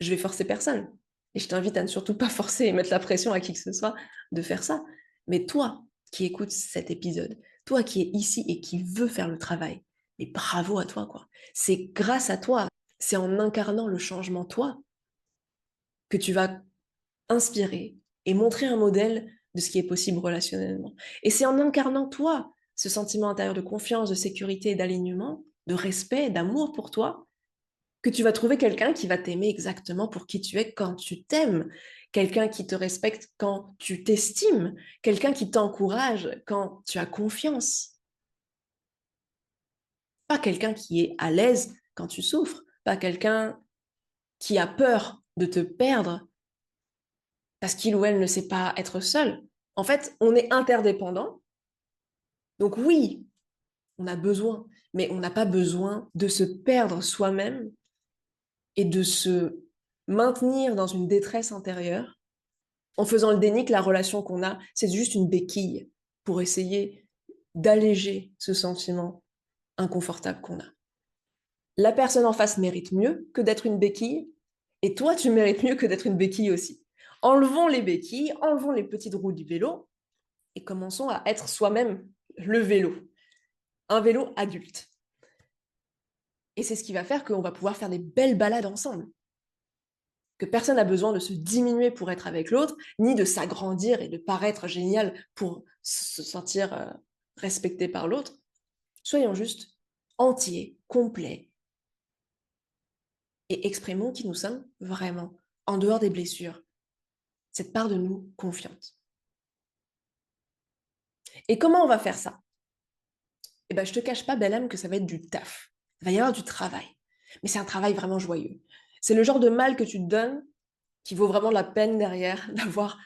je vais forcer personne. Et je t'invite à ne surtout pas forcer et mettre la pression à qui que ce soit de faire ça. Mais toi qui écoutes cet épisode, toi qui es ici et qui veux faire le travail, mais bravo à toi, quoi. C'est grâce à toi, c'est en incarnant le changement toi que tu vas inspirer et montrer un modèle de ce qui est possible relationnellement. Et c'est en incarnant toi ce sentiment intérieur de confiance, de sécurité, d'alignement, de respect, d'amour pour toi, que tu vas trouver quelqu'un qui va t'aimer exactement pour qui tu es quand tu t'aimes, quelqu'un qui te respecte quand tu t'estimes, quelqu'un qui t'encourage quand tu as confiance, pas quelqu'un qui est à l'aise quand tu souffres, pas quelqu'un qui a peur de te perdre parce qu'il ou elle ne sait pas être seul. En fait, on est interdépendant. Donc oui, on a besoin, mais on n'a pas besoin de se perdre soi-même et de se maintenir dans une détresse intérieure en faisant le déni que la relation qu'on a, c'est juste une béquille pour essayer d'alléger ce sentiment inconfortable qu'on a. La personne en face mérite mieux que d'être une béquille, et toi, tu mérites mieux que d'être une béquille aussi. Enlevons les béquilles, enlevons les petites roues du vélo, et commençons à être soi-même le vélo, un vélo adulte. Et c'est ce qui va faire qu'on va pouvoir faire des belles balades ensemble. Que personne n'a besoin de se diminuer pour être avec l'autre, ni de s'agrandir et de paraître génial pour se sentir respecté par l'autre. Soyons juste entiers, complets, et exprimons qui nous sommes vraiment, en dehors des blessures, cette part de nous confiante. Et comment on va faire ça? Eh ben, je te cache pas, belle âme, que ça va être du taf. Il va y avoir du travail. Mais c'est un travail vraiment joyeux. C'est le genre de mal que tu te donnes qui vaut vraiment la peine derrière d'avoir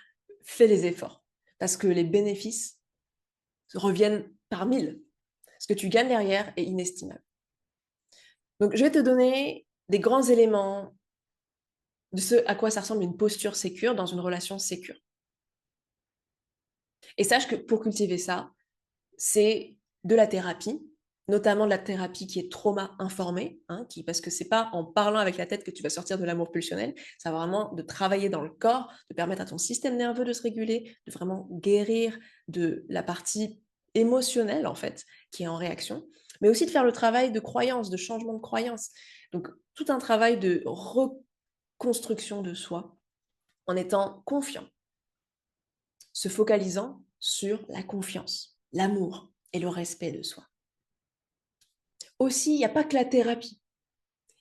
fait les efforts. Parce que les bénéfices reviennent par mille. Ce que tu gagnes derrière est inestimable. Donc, je vais te donner des grands éléments de ce à quoi ça ressemble une posture sécure dans une relation sécure. Et sache que pour cultiver ça, c'est de la thérapie, notamment de la thérapie qui est trauma informée, hein, parce que c'est pas en parlant avec la tête que tu vas sortir de l'amour pulsionnel, ça va vraiment de travailler dans le corps, de permettre à ton système nerveux de se réguler, de vraiment guérir de la partie émotionnelle en fait, qui est en réaction, mais aussi de faire le travail de croyance, de changement de croyance. Donc tout un travail de reconstruction de soi en étant confiant, se focalisant sur la confiance, l'amour et le respect de soi. Aussi, il n'y a pas que la thérapie,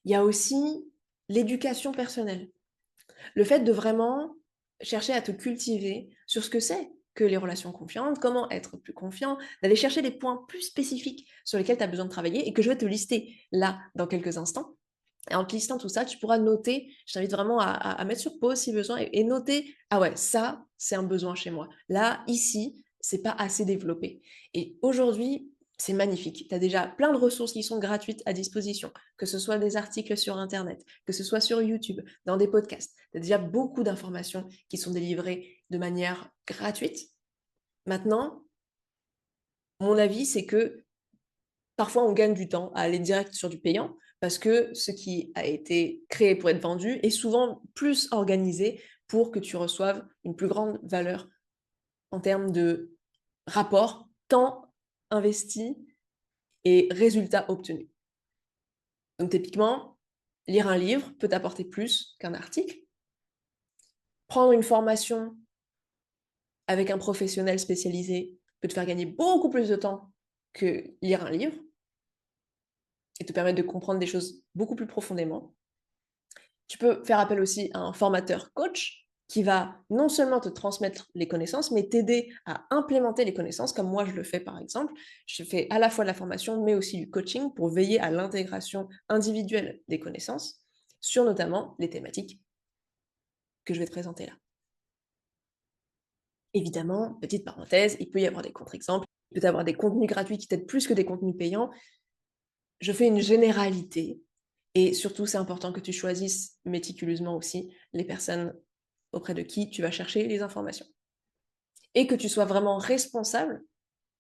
il y a aussi l'éducation personnelle. Le fait de vraiment chercher à te cultiver sur ce que c'est que les relations confiantes, comment être plus confiant, d'aller chercher des points plus spécifiques sur lesquels tu as besoin de travailler et que je vais te lister là dans quelques instants. Et en te listant tout ça, tu pourras noter, je t'invite vraiment à mettre sur pause si besoin et noter, ah ouais, ça, c'est un besoin chez moi. Là, ici, c'est pas assez développé. Et aujourd'hui, c'est magnifique. Tu as déjà plein de ressources qui sont gratuites à disposition, que ce soit des articles sur Internet, que ce soit sur YouTube, dans des podcasts. Tu as déjà beaucoup d'informations qui sont délivrées de manière gratuite. Maintenant, mon avis, c'est que parfois, on gagne du temps à aller direct sur du payant parce que ce qui a été créé pour être vendu est souvent plus organisé pour que tu reçoives une plus grande valeur en termes de rapport, temps investi et résultats obtenus. Donc typiquement, lire un livre peut t'apporter plus qu'un article. Prendre une formation avec un professionnel spécialisé peut te faire gagner beaucoup plus de temps que lire un livre et te permettre de comprendre des choses beaucoup plus profondément. Tu peux faire appel aussi à un formateur coach qui va non seulement te transmettre les connaissances, mais t'aider à implémenter les connaissances, comme moi je le fais par exemple. Je fais à la fois de la formation, mais aussi du coaching pour veiller à l'intégration individuelle des connaissances sur notamment les thématiques que je vais te présenter là. Évidemment, petite parenthèse, il peut y avoir des contre-exemples, il peut y avoir des contenus gratuits qui t'aident plus que des contenus payants. Je fais une généralité et surtout, c'est important que tu choisisses méticuleusement aussi les personnes auprès de qui tu vas chercher les informations. Et que tu sois vraiment responsable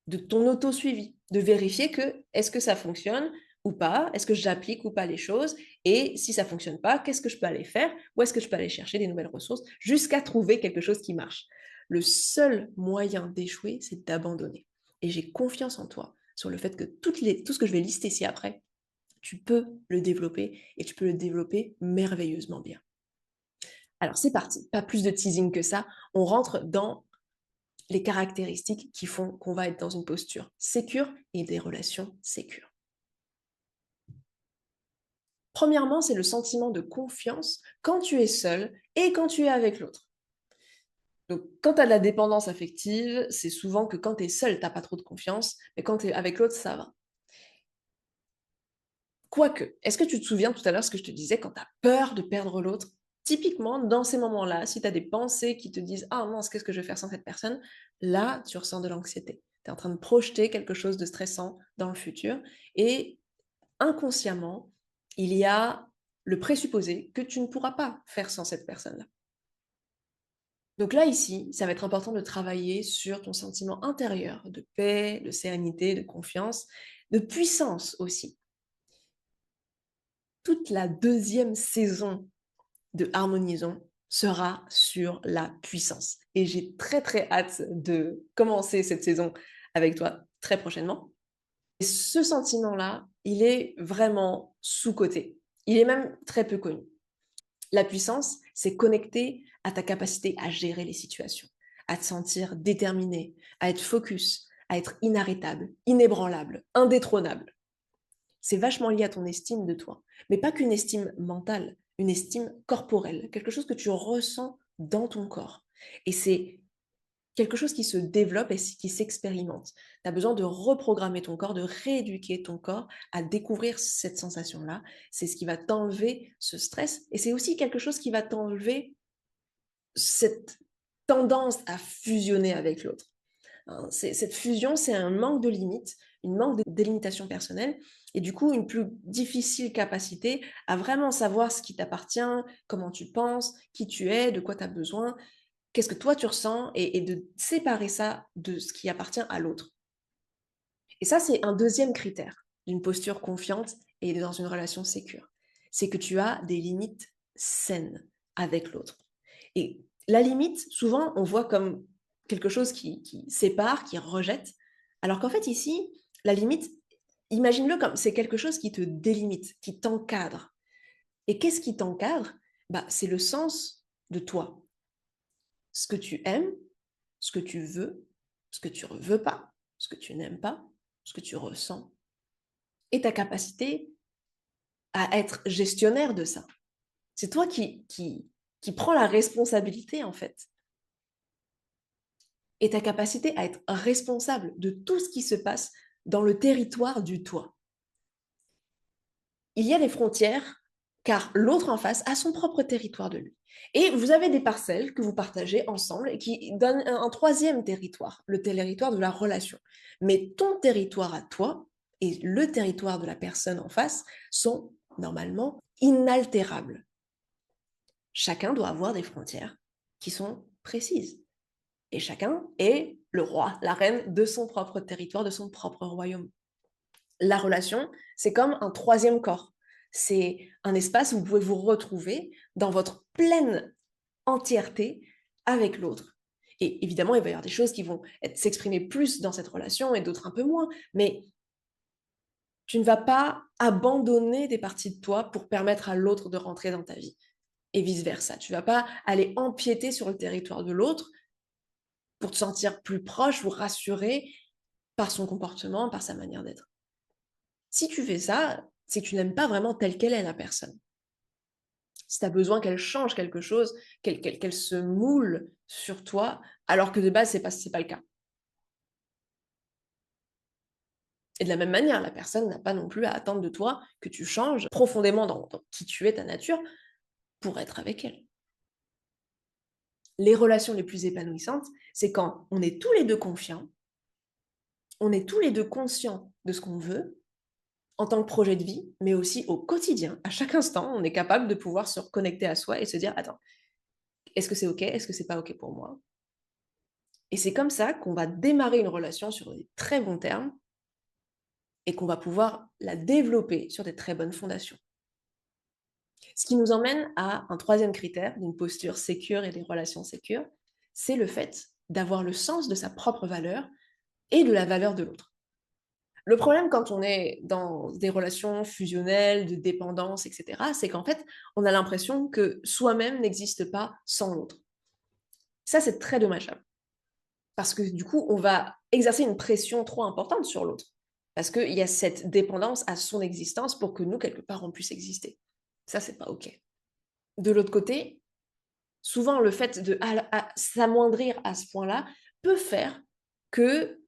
de ton auto-suivi, de vérifier que est-ce que ça fonctionne ou pas, est-ce que j'applique ou pas les choses, et si ça ne fonctionne pas, qu'est-ce que je peux aller faire, ou est-ce que je peux aller chercher des nouvelles ressources jusqu'à trouver quelque chose qui marche. Le seul moyen d'échouer, c'est d'abandonner. Et j'ai confiance en toi sur le fait que tout ce que je vais lister ici après, tu peux le développer et tu peux le développer merveilleusement bien. Alors c'est parti, pas plus de teasing que ça, on rentre dans les caractéristiques qui font qu'on va être dans une posture sécure et des relations sécures. Premièrement, c'est le sentiment de confiance quand tu es seul et quand tu es avec l'autre. Donc, quand tu as de la dépendance affective, c'est souvent que quand tu es seul, tu n'as pas trop de confiance, mais quand tu es avec l'autre, ça va. Quoique, est-ce que tu te souviens tout à l'heure ce que je te disais quand tu as peur de perdre l'autre? Typiquement, dans ces moments-là, si tu as des pensées qui te disent ah mince, qu'est-ce que je vais faire sans cette personne? Là, tu ressens de l'anxiété. Tu es en train de projeter quelque chose de stressant dans le futur et inconsciemment, il y a le présupposé que tu ne pourras pas faire sans cette personne-là. Donc là, ici, ça va être important de travailler sur ton sentiment intérieur de paix, de sérénité, de confiance, de puissance aussi. Toute la deuxième saison de Harmonisons sera sur la puissance. Et j'ai très très hâte de commencer cette saison avec toi très prochainement. Et ce sentiment-là, il est vraiment sous-coté. Il est même très peu connu. La puissance, c'est connecter à ta capacité à gérer les situations, à te sentir déterminé, à être focus, à être inarrêtable, inébranlable, indétrônable. C'est vachement lié à ton estime de toi, mais pas qu'une estime mentale, une estime corporelle, quelque chose que tu ressens dans ton corps. Et c'est quelque chose qui se développe et qui s'expérimente. Tu as besoin de reprogrammer ton corps, de rééduquer ton corps à découvrir cette sensation-là. C'est ce qui va t'enlever ce stress et c'est aussi quelque chose qui va t'enlever cette tendance à fusionner avec l'autre. Cette fusion, c'est un manque de limites, une manque de délimitation personnelle et du coup une plus difficile capacité à vraiment savoir ce qui t'appartient, comment tu penses, qui tu es, de quoi tu as besoin, qu'est-ce que toi tu ressens et de séparer ça de ce qui appartient à l'autre. Et ça, c'est un deuxième critère d'une posture confiante et dans une relation sécure. C'est que tu as des limites saines avec l'autre. Et la limite, souvent, on voit comme quelque chose qui sépare, qui rejette, alors qu'en fait, ici, la limite, imagine-le comme c'est quelque chose qui te délimite, qui t'encadre. Et qu'est-ce qui t'encadre? Bah, c'est le sens de toi, ce que tu aimes, ce que tu veux, ce que tu ne veux pas, ce que tu n'aimes pas, ce que tu ressens, et ta capacité à être gestionnaire de ça. C'est toi qui prends la responsabilité, en fait. Et ta capacité à être responsable de tout ce qui se passe dans le territoire du toi. Il y a des frontières, car l'autre en face a son propre territoire de lui. Et vous avez des parcelles que vous partagez ensemble et qui donnent un troisième territoire, le territoire de la relation. Mais ton territoire à toi et le territoire de la personne en face sont normalement inaltérables. Chacun doit avoir des frontières qui sont précises. Et chacun est le roi, la reine de son propre territoire, de son propre royaume. La relation, c'est comme un troisième corps. C'est un espace où vous pouvez vous retrouver dans votre pleine entièreté avec l'autre. Et évidemment, il va y avoir des choses qui vont s'exprimer plus dans cette relation et d'autres un peu moins. Mais tu ne vas pas abandonner des parties de toi pour permettre à l'autre de rentrer dans ta vie. Et vice-versa. Tu ne vas pas aller empiéter sur le territoire de l'autre pour te sentir plus proche ou rassuré par son comportement, par sa manière d'être. Si tu fais ça, c'est que tu n'aimes pas vraiment telle qu'elle est la personne. Si tu as besoin qu'elle change quelque chose, qu'elle se moule sur toi, alors que de base, c'est pas le cas. Et de la même manière, la personne n'a pas non plus à attendre de toi que tu changes profondément dans qui tu es, ta nature, pour être avec elle. Les relations les plus épanouissantes, c'est quand on est tous les deux confiants, on est tous les deux conscients de ce qu'on veut, en tant que projet de vie, mais aussi au quotidien. À chaque instant, on est capable de pouvoir se reconnecter à soi et se dire, attends, est-ce que c'est OK? Est-ce que c'est pas OK pour moi? Et c'est comme ça qu'on va démarrer une relation sur des très bons termes et qu'on va pouvoir la développer sur des très bonnes fondations. Ce qui nous emmène à un troisième critère d'une posture sécure et des relations sécures, c'est le fait d'avoir le sens de sa propre valeur et de la valeur de l'autre. Le problème quand on est dans des relations fusionnelles, de dépendance, etc., c'est qu'en fait, on a l'impression que soi-même n'existe pas sans l'autre. Ça, c'est très dommageable. Parce que du coup, on va exercer une pression trop importante sur l'autre. Parce qu'il y a cette dépendance à son existence pour que nous, quelque part, on puisse exister. Ça, c'est pas OK. De l'autre côté, souvent, le fait de s'amoindrir à ce point-là peut faire que,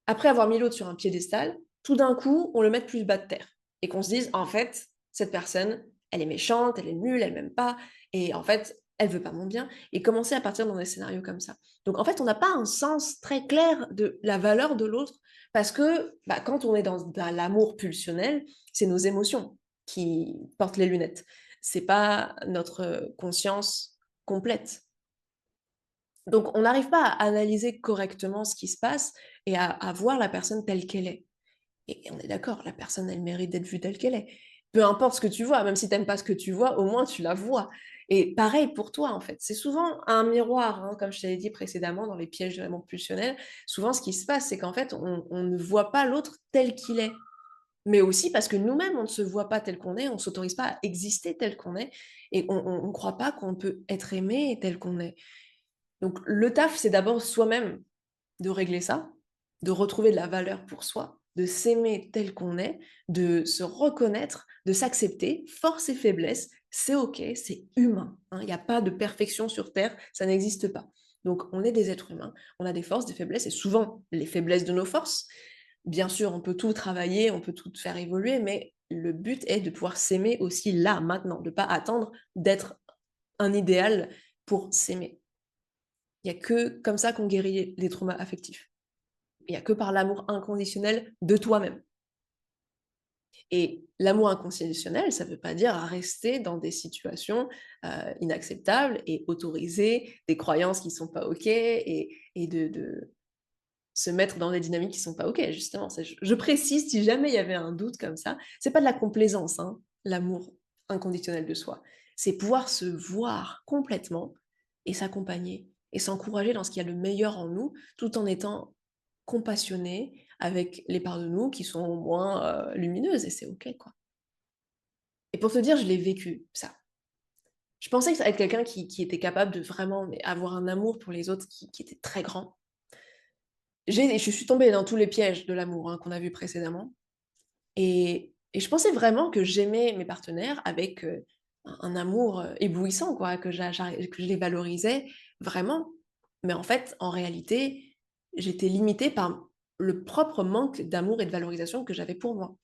après avoir mis l'autre sur un piédestal, tout d'un coup, on le mette plus bas de terre. Et qu'on se dise, en fait, cette personne, elle est méchante, elle est nulle, elle m'aime pas. Et en fait, elle veut pas mon bien. Et commencer à partir dans des scénarios comme ça. Donc, en fait, on n'a pas un sens très clair de la valeur de l'autre. Parce que quand on est dans l'amour pulsionnel, c'est nos émotions qui portent les lunettes. C'est pas notre conscience complète. Donc, on n'arrive pas à analyser correctement ce qui se passe et à voir la personne telle qu'elle est. Et on est d'accord, la personne, elle mérite d'être vue telle qu'elle est. Peu importe ce que tu vois, même si tu n'aimes pas ce que tu vois, au moins tu la vois. Et pareil pour toi, en fait. C'est souvent un miroir, hein, comme je t'avais dit précédemment, dans les pièges de l'amour pulsionnel. Souvent, ce qui se passe, c'est qu'en fait, on ne voit pas l'autre tel qu'il est. Mais aussi parce que nous-mêmes, on ne se voit pas tel qu'on est, on ne s'autorise pas à exister tel qu'on est, et on ne croit pas qu'on peut être aimé tel qu'on est. Donc, le taf, c'est d'abord soi-même de régler ça, de retrouver de la valeur pour soi, de s'aimer tel qu'on est, de se reconnaître, de s'accepter, force et faiblesse, c'est ok, c'est humain. Hein. Il n'y a pas de perfection sur Terre, ça n'existe pas. Donc on est des êtres humains, on a des forces, des faiblesses, et souvent les faiblesses de nos forces. Bien sûr, on peut tout travailler, on peut tout faire évoluer, mais le but est de pouvoir s'aimer aussi là, maintenant, de ne pas attendre d'être un idéal pour s'aimer. Il n'y a que comme ça qu'on guérit les traumas affectifs. Il n'y a que par l'amour inconditionnel de toi-même. Et l'amour inconditionnel, ça ne veut pas dire à rester dans des situations inacceptables et autoriser des croyances qui ne sont pas OK et de se mettre dans des dynamiques qui ne sont pas OK, justement. Je précise, si jamais il y avait un doute comme ça, ce n'est pas de la complaisance, hein, l'amour inconditionnel de soi. C'est pouvoir se voir complètement et s'accompagner et s'encourager dans ce qu'il y a le meilleur en nous, tout en étant compassionné avec les parts de nous qui sont moins lumineuses, et c'est ok, quoi. Et pour te dire, je l'ai vécu, ça. Je pensais que ça allait être quelqu'un qui était capable de vraiment avoir un amour pour les autres qui était très grand. Je suis tombée dans tous les pièges de l'amour hein, qu'on a vu précédemment. Et je pensais vraiment que j'aimais mes partenaires avec un amour éblouissant, quoi, que que je les valorisais vraiment. Mais en fait, en réalité, j'étais limitée par le propre manque d'amour et de valorisation que j'avais pour moi.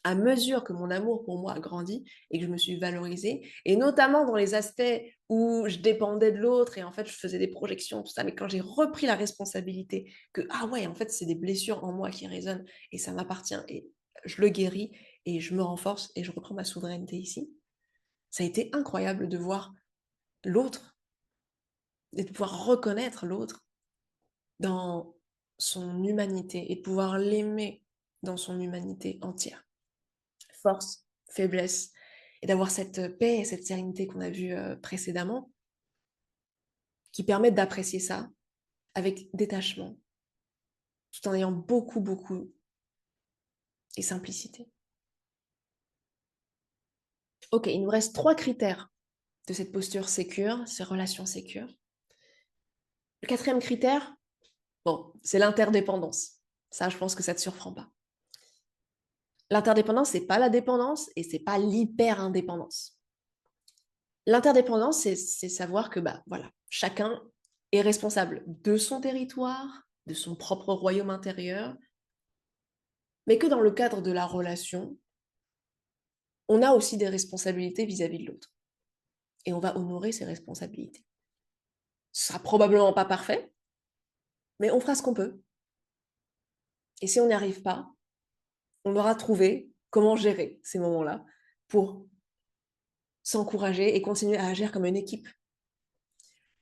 À mesure que mon amour pour moi a grandi et que je me suis valorisée, et notamment dans les aspects où je dépendais de l'autre et en fait je faisais des projections, tout ça, mais quand j'ai repris la responsabilité que, ah ouais, en fait c'est des blessures en moi qui résonnent et ça m'appartient et je le guéris et je me renforce et je reprends ma souveraineté ici, ça a été incroyable de voir l'autre et de pouvoir reconnaître l'autre dans son humanité et de pouvoir l'aimer dans son humanité entière. Force, faiblesse, et d'avoir cette paix et cette sérénité qu'on a vue précédemment, qui permettent d'apprécier ça avec détachement, tout en ayant beaucoup, beaucoup et simplicité. Ok, il nous reste 3 critères de cette posture sécure, ces relations sécures. Le 4e critère, bon, c'est l'interdépendance. Ça, je pense que ça ne te surprend pas. L'interdépendance, c'est pas la dépendance et c'est pas l'hyper-indépendance. L'interdépendance, c'est savoir que bah, voilà, chacun est responsable de son territoire, de son propre royaume intérieur, mais que dans le cadre de la relation, on a aussi des responsabilités vis-à-vis de l'autre. Et on va honorer ces responsabilités. Ce sera probablement pas parfait, mais on fera ce qu'on peut. Et si on n'y arrive pas, on aura trouvé comment gérer ces moments-là pour s'encourager et continuer à agir comme une équipe.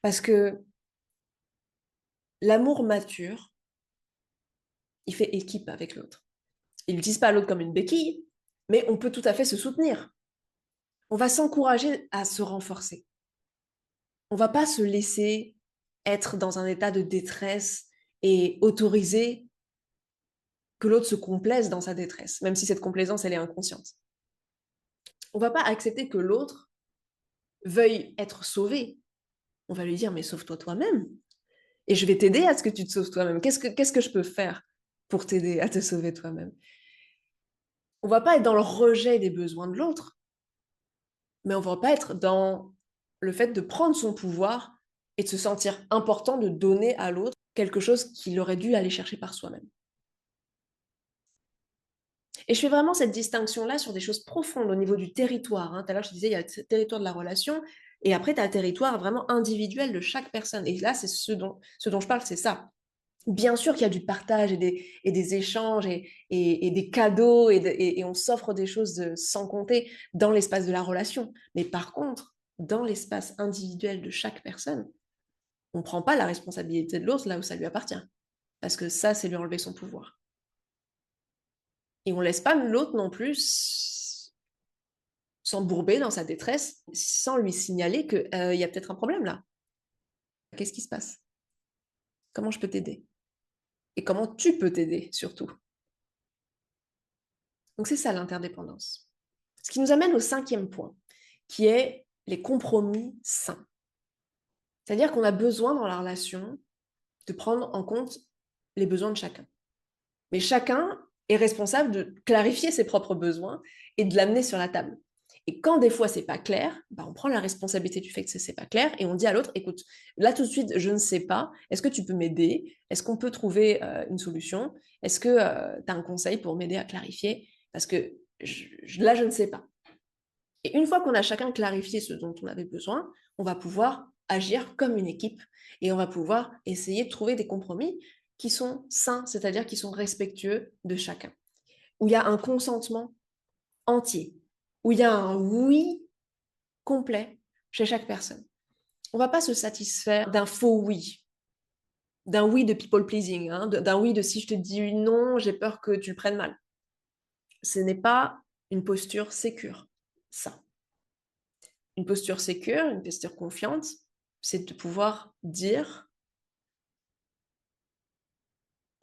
Parce que l'amour mature, il fait équipe avec l'autre. Il n'utilise pas l'autre comme une béquille, mais on peut tout à fait se soutenir. On va s'encourager à se renforcer. On ne va pas se laisser être dans un état de détresse et autoriser que l'autre se complaise dans sa détresse, même si cette complaisance, elle est inconsciente. On ne va pas accepter que l'autre veuille être sauvé. On va lui dire, mais sauve-toi toi-même. Et je vais t'aider à ce que tu te sauves toi-même. Qu'est-ce que je peux faire pour t'aider à te sauver toi-même? On ne va pas être dans le rejet des besoins de l'autre, mais on ne va pas être dans le fait de prendre son pouvoir et de se sentir important de donner à l'autre quelque chose qu'il aurait dû aller chercher par soi-même. Et je fais vraiment cette distinction-là sur des choses profondes au niveau du territoire. Hein. Tout à l'heure, je te disais, il y a le territoire de la relation, et après, tu as le territoire vraiment individuel de chaque personne. Et là, c'est ce dont je parle, c'est ça. Bien sûr qu'il y a du partage et des échanges et des cadeaux, et on s'offre des choses sans compter dans l'espace de la relation. Mais par contre, dans l'espace individuel de chaque personne, On ne prend pas la responsabilité de l'autre là où ça lui appartient, parce que ça, c'est lui enlever son pouvoir. Et on ne laisse pas l'autre non plus s'embourber dans sa détresse sans lui signaler qu'il y a peut-être un problème là. Qu'est-ce qui se passe? Comment je peux t'aider? Et comment tu peux t'aider surtout? Donc c'est ça l'interdépendance. Ce qui nous amène au 5e point, qui est les compromis sains. C'est-à-dire qu'on a besoin dans la relation de prendre en compte les besoins de chacun. Mais chacun est responsable de clarifier ses propres besoins et de l'amener sur la table. Et quand des fois c'est pas clair, bah on prend la responsabilité du fait que c'est pas clair et on dit à l'autre, écoute, là tout de suite je ne sais pas, est-ce que tu peux m'aider? Est-ce qu'on peut trouver une solution? Est-ce que tu as un conseil pour m'aider à clarifier? Parce que là je ne sais pas. Et une fois qu'on a chacun clarifié ce dont on avait besoin, on va pouvoir agir comme une équipe et on va pouvoir essayer de trouver des compromis qui sont sains, c'est-à-dire qui sont respectueux de chacun, où il y a un consentement entier, où il y a un oui complet chez chaque personne. On ne va pas se satisfaire d'un faux oui, d'un oui de people pleasing, hein, d'un oui de si je te dis non, j'ai peur que tu le prennes mal. Ce n'est pas une posture sécure, ça. Une posture sécure, une posture confiante, c'est de pouvoir dire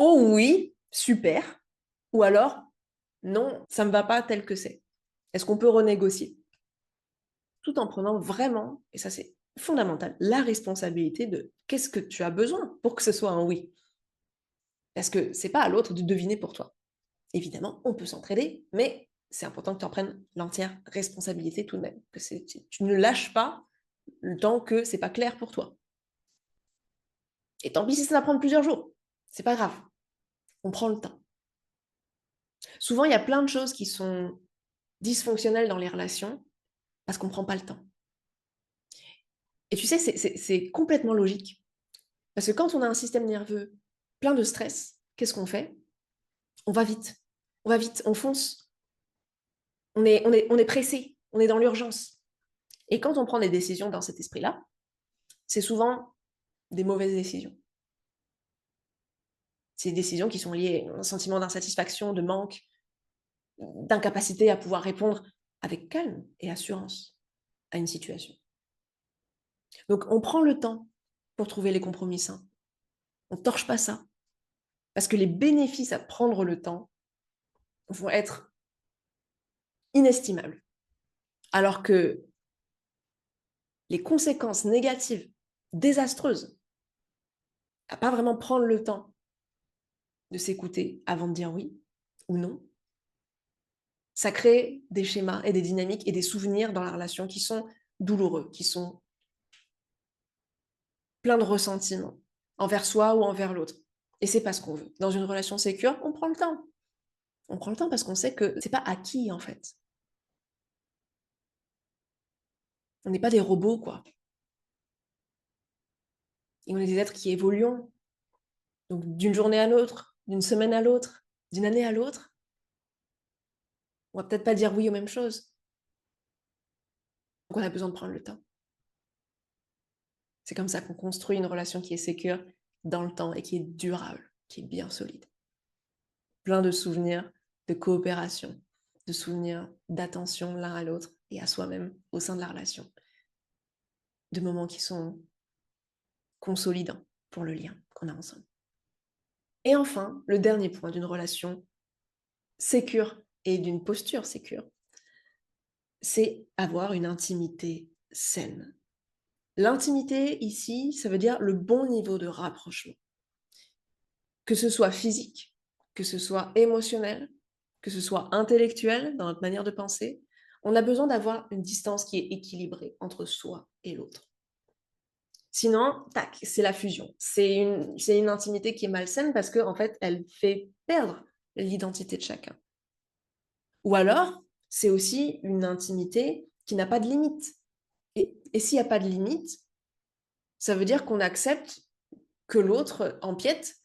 oh oui, super, ou alors non, ça ne me va pas tel que c'est. Est-ce qu'on peut renégocier? Tout en prenant vraiment, et ça c'est fondamental, la responsabilité de qu'est-ce que tu as besoin pour que ce soit un oui. Parce que c'est pas à l'autre de deviner pour toi. Évidemment, on peut s'entraider, mais c'est important que tu en prennes l'entière responsabilité tout de même. Que tu ne lâches pas le temps que c'est pas clair pour toi. Et tant pis si ça va prendre plusieurs jours. C'est pas grave. On prend le temps. Souvent, il y a plein de choses qui sont dysfonctionnelles dans les relations parce qu'on ne prend pas le temps. Et tu sais, c'est complètement logique. Parce que quand on a un système nerveux plein de stress, qu'est-ce qu'on fait? On va vite. On va vite, on fonce. On est pressé, on est dans l'urgence. Et quand on prend des décisions dans cet esprit-là, c'est souvent des mauvaises décisions. C'est des décisions qui sont liées à un sentiment d'insatisfaction, de manque, d'incapacité à pouvoir répondre avec calme et assurance à une situation. Donc, on prend le temps pour trouver les compromis sains. On ne torche pas ça. Parce que les bénéfices à prendre le temps vont être inestimables. Alors que les conséquences négatives, désastreuses, à pas vraiment prendre le temps de s'écouter avant de dire oui ou non, ça crée des schémas et des dynamiques et des souvenirs dans la relation qui sont douloureux, qui sont pleins de ressentiments envers soi ou envers l'autre. Et c'est pas ce qu'on veut. Dans une relation sécure, on prend le temps. On prend le temps parce qu'on sait que c'est pas acquis en fait. On n'est pas des robots, quoi. Et on est des êtres qui évoluons. Donc d'une journée à l'autre, d'une semaine à l'autre, d'une année à l'autre, on va peut-être pas dire oui aux mêmes choses. Donc on a besoin de prendre le temps. C'est comme ça qu'on construit une relation qui est sécure dans le temps et qui est durable, qui est bien solide. Plein de souvenirs de coopération, de souvenirs d'attention l'un à l'autre et à soi-même au sein de la relation. De moments qui sont consolidants pour le lien qu'on a ensemble. Et enfin, le dernier point d'une relation sécure et d'une posture sécure, c'est avoir une intimité saine. L'intimité, ici, ça veut dire le bon niveau de rapprochement. Que ce soit physique, que ce soit émotionnel, que ce soit intellectuel dans notre manière de penser, on a besoin d'avoir une distance qui est équilibrée entre soi et l'autre. Sinon, tac, c'est la fusion. C'est une intimité qui est malsaine parce qu'en fait, elle fait perdre l'identité de chacun. Ou alors, c'est aussi une intimité qui n'a pas de limite. Et s'il n'y a pas de limite, ça veut dire qu'on accepte que l'autre empiète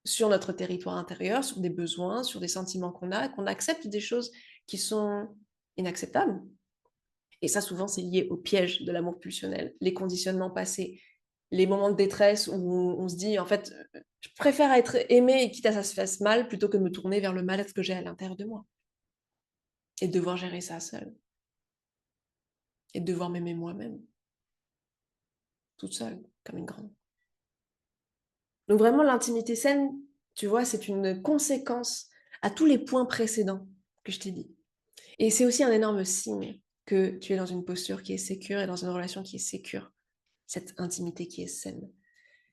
sur notre territoire intérieur, sur des besoins, sur des sentiments qu'on a, qu'on accepte des choses qui sont inacceptables. Et ça, souvent, c'est lié au piège de l'amour pulsionnel, les conditionnements passés, les moments de détresse où on se dit, en fait, je préfère être aimé et quitte à ça se fasse mal plutôt que de me tourner vers le mal-être que j'ai à l'intérieur de moi. Et de devoir gérer ça seule. Et de devoir m'aimer moi-même, toute seule, comme une grande. Donc vraiment, l'intimité saine, tu vois, c'est une conséquence à tous les points précédents que je t'ai dit. Et c'est aussi un énorme signe que tu es dans une posture qui est sécure et dans une relation qui est sécure, cette intimité qui est saine.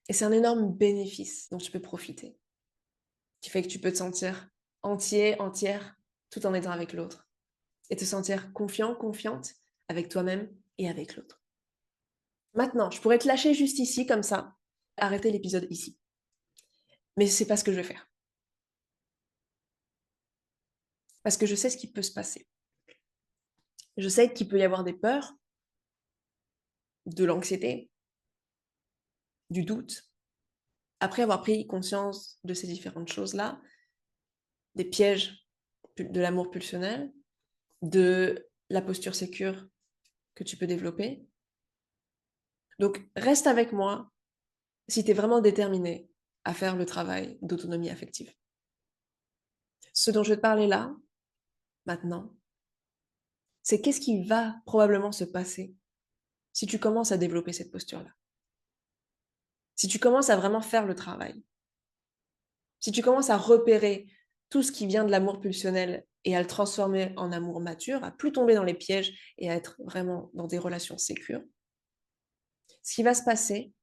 Et c'est un énorme bénéfice dont tu peux profiter, qui fait que tu peux te sentir entier, entière, tout en étant avec l'autre. Et te sentir confiant, confiante avec toi-même et avec l'autre. Maintenant, je pourrais te lâcher juste ici, comme ça, arrêter l'épisode ici. Mais c'est pas ce que je vais faire. Parce que je sais ce qui peut se passer. Je sais qu'il peut y avoir des peurs, de l'anxiété, du doute. Après avoir pris conscience de ces différentes choses-là, des pièges de l'amour pulsionnel, de la posture sécure que tu peux développer. Donc, reste avec moi si tu es vraiment déterminé à faire le travail d'autonomie affective. Ce dont je vais te parler là, maintenant, c'est qu'est-ce qui va probablement se passer si tu commences à développer cette posture-là. Si tu commences à vraiment faire le travail. Si tu commences à repérer tout ce qui vient de l'amour pulsionnel et à le transformer en amour mature, à plus tomber dans les pièges et à être vraiment dans des relations sécures, ce qui va se passer,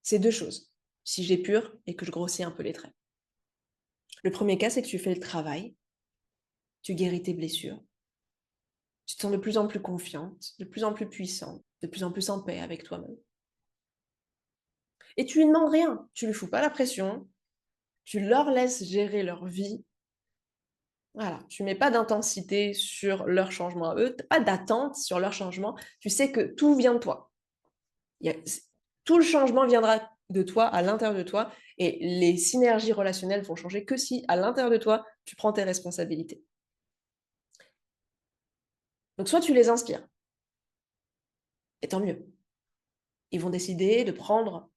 c'est deux choses. Si j'épure et que je grossis un peu les traits. Le premier cas, c'est que tu fais le travail, tu guéris tes blessures, tu te sens de plus en plus confiante, de plus en plus puissante, de plus en plus en paix avec toi-même. Et tu lui demandes rien, tu lui fous pas la pression, tu leur laisses gérer leur vie. Voilà, tu mets pas d'intensité sur leur changement à eux, pas d'attente sur leur changement. Tu sais que tout vient de toi. Tout le changement viendra de toi, à l'intérieur de toi, et les synergies relationnelles vont changer que si, à l'intérieur de toi, tu prends tes responsabilités. Donc, soit tu les inspires, et tant mieux. Ils vont décider de prendre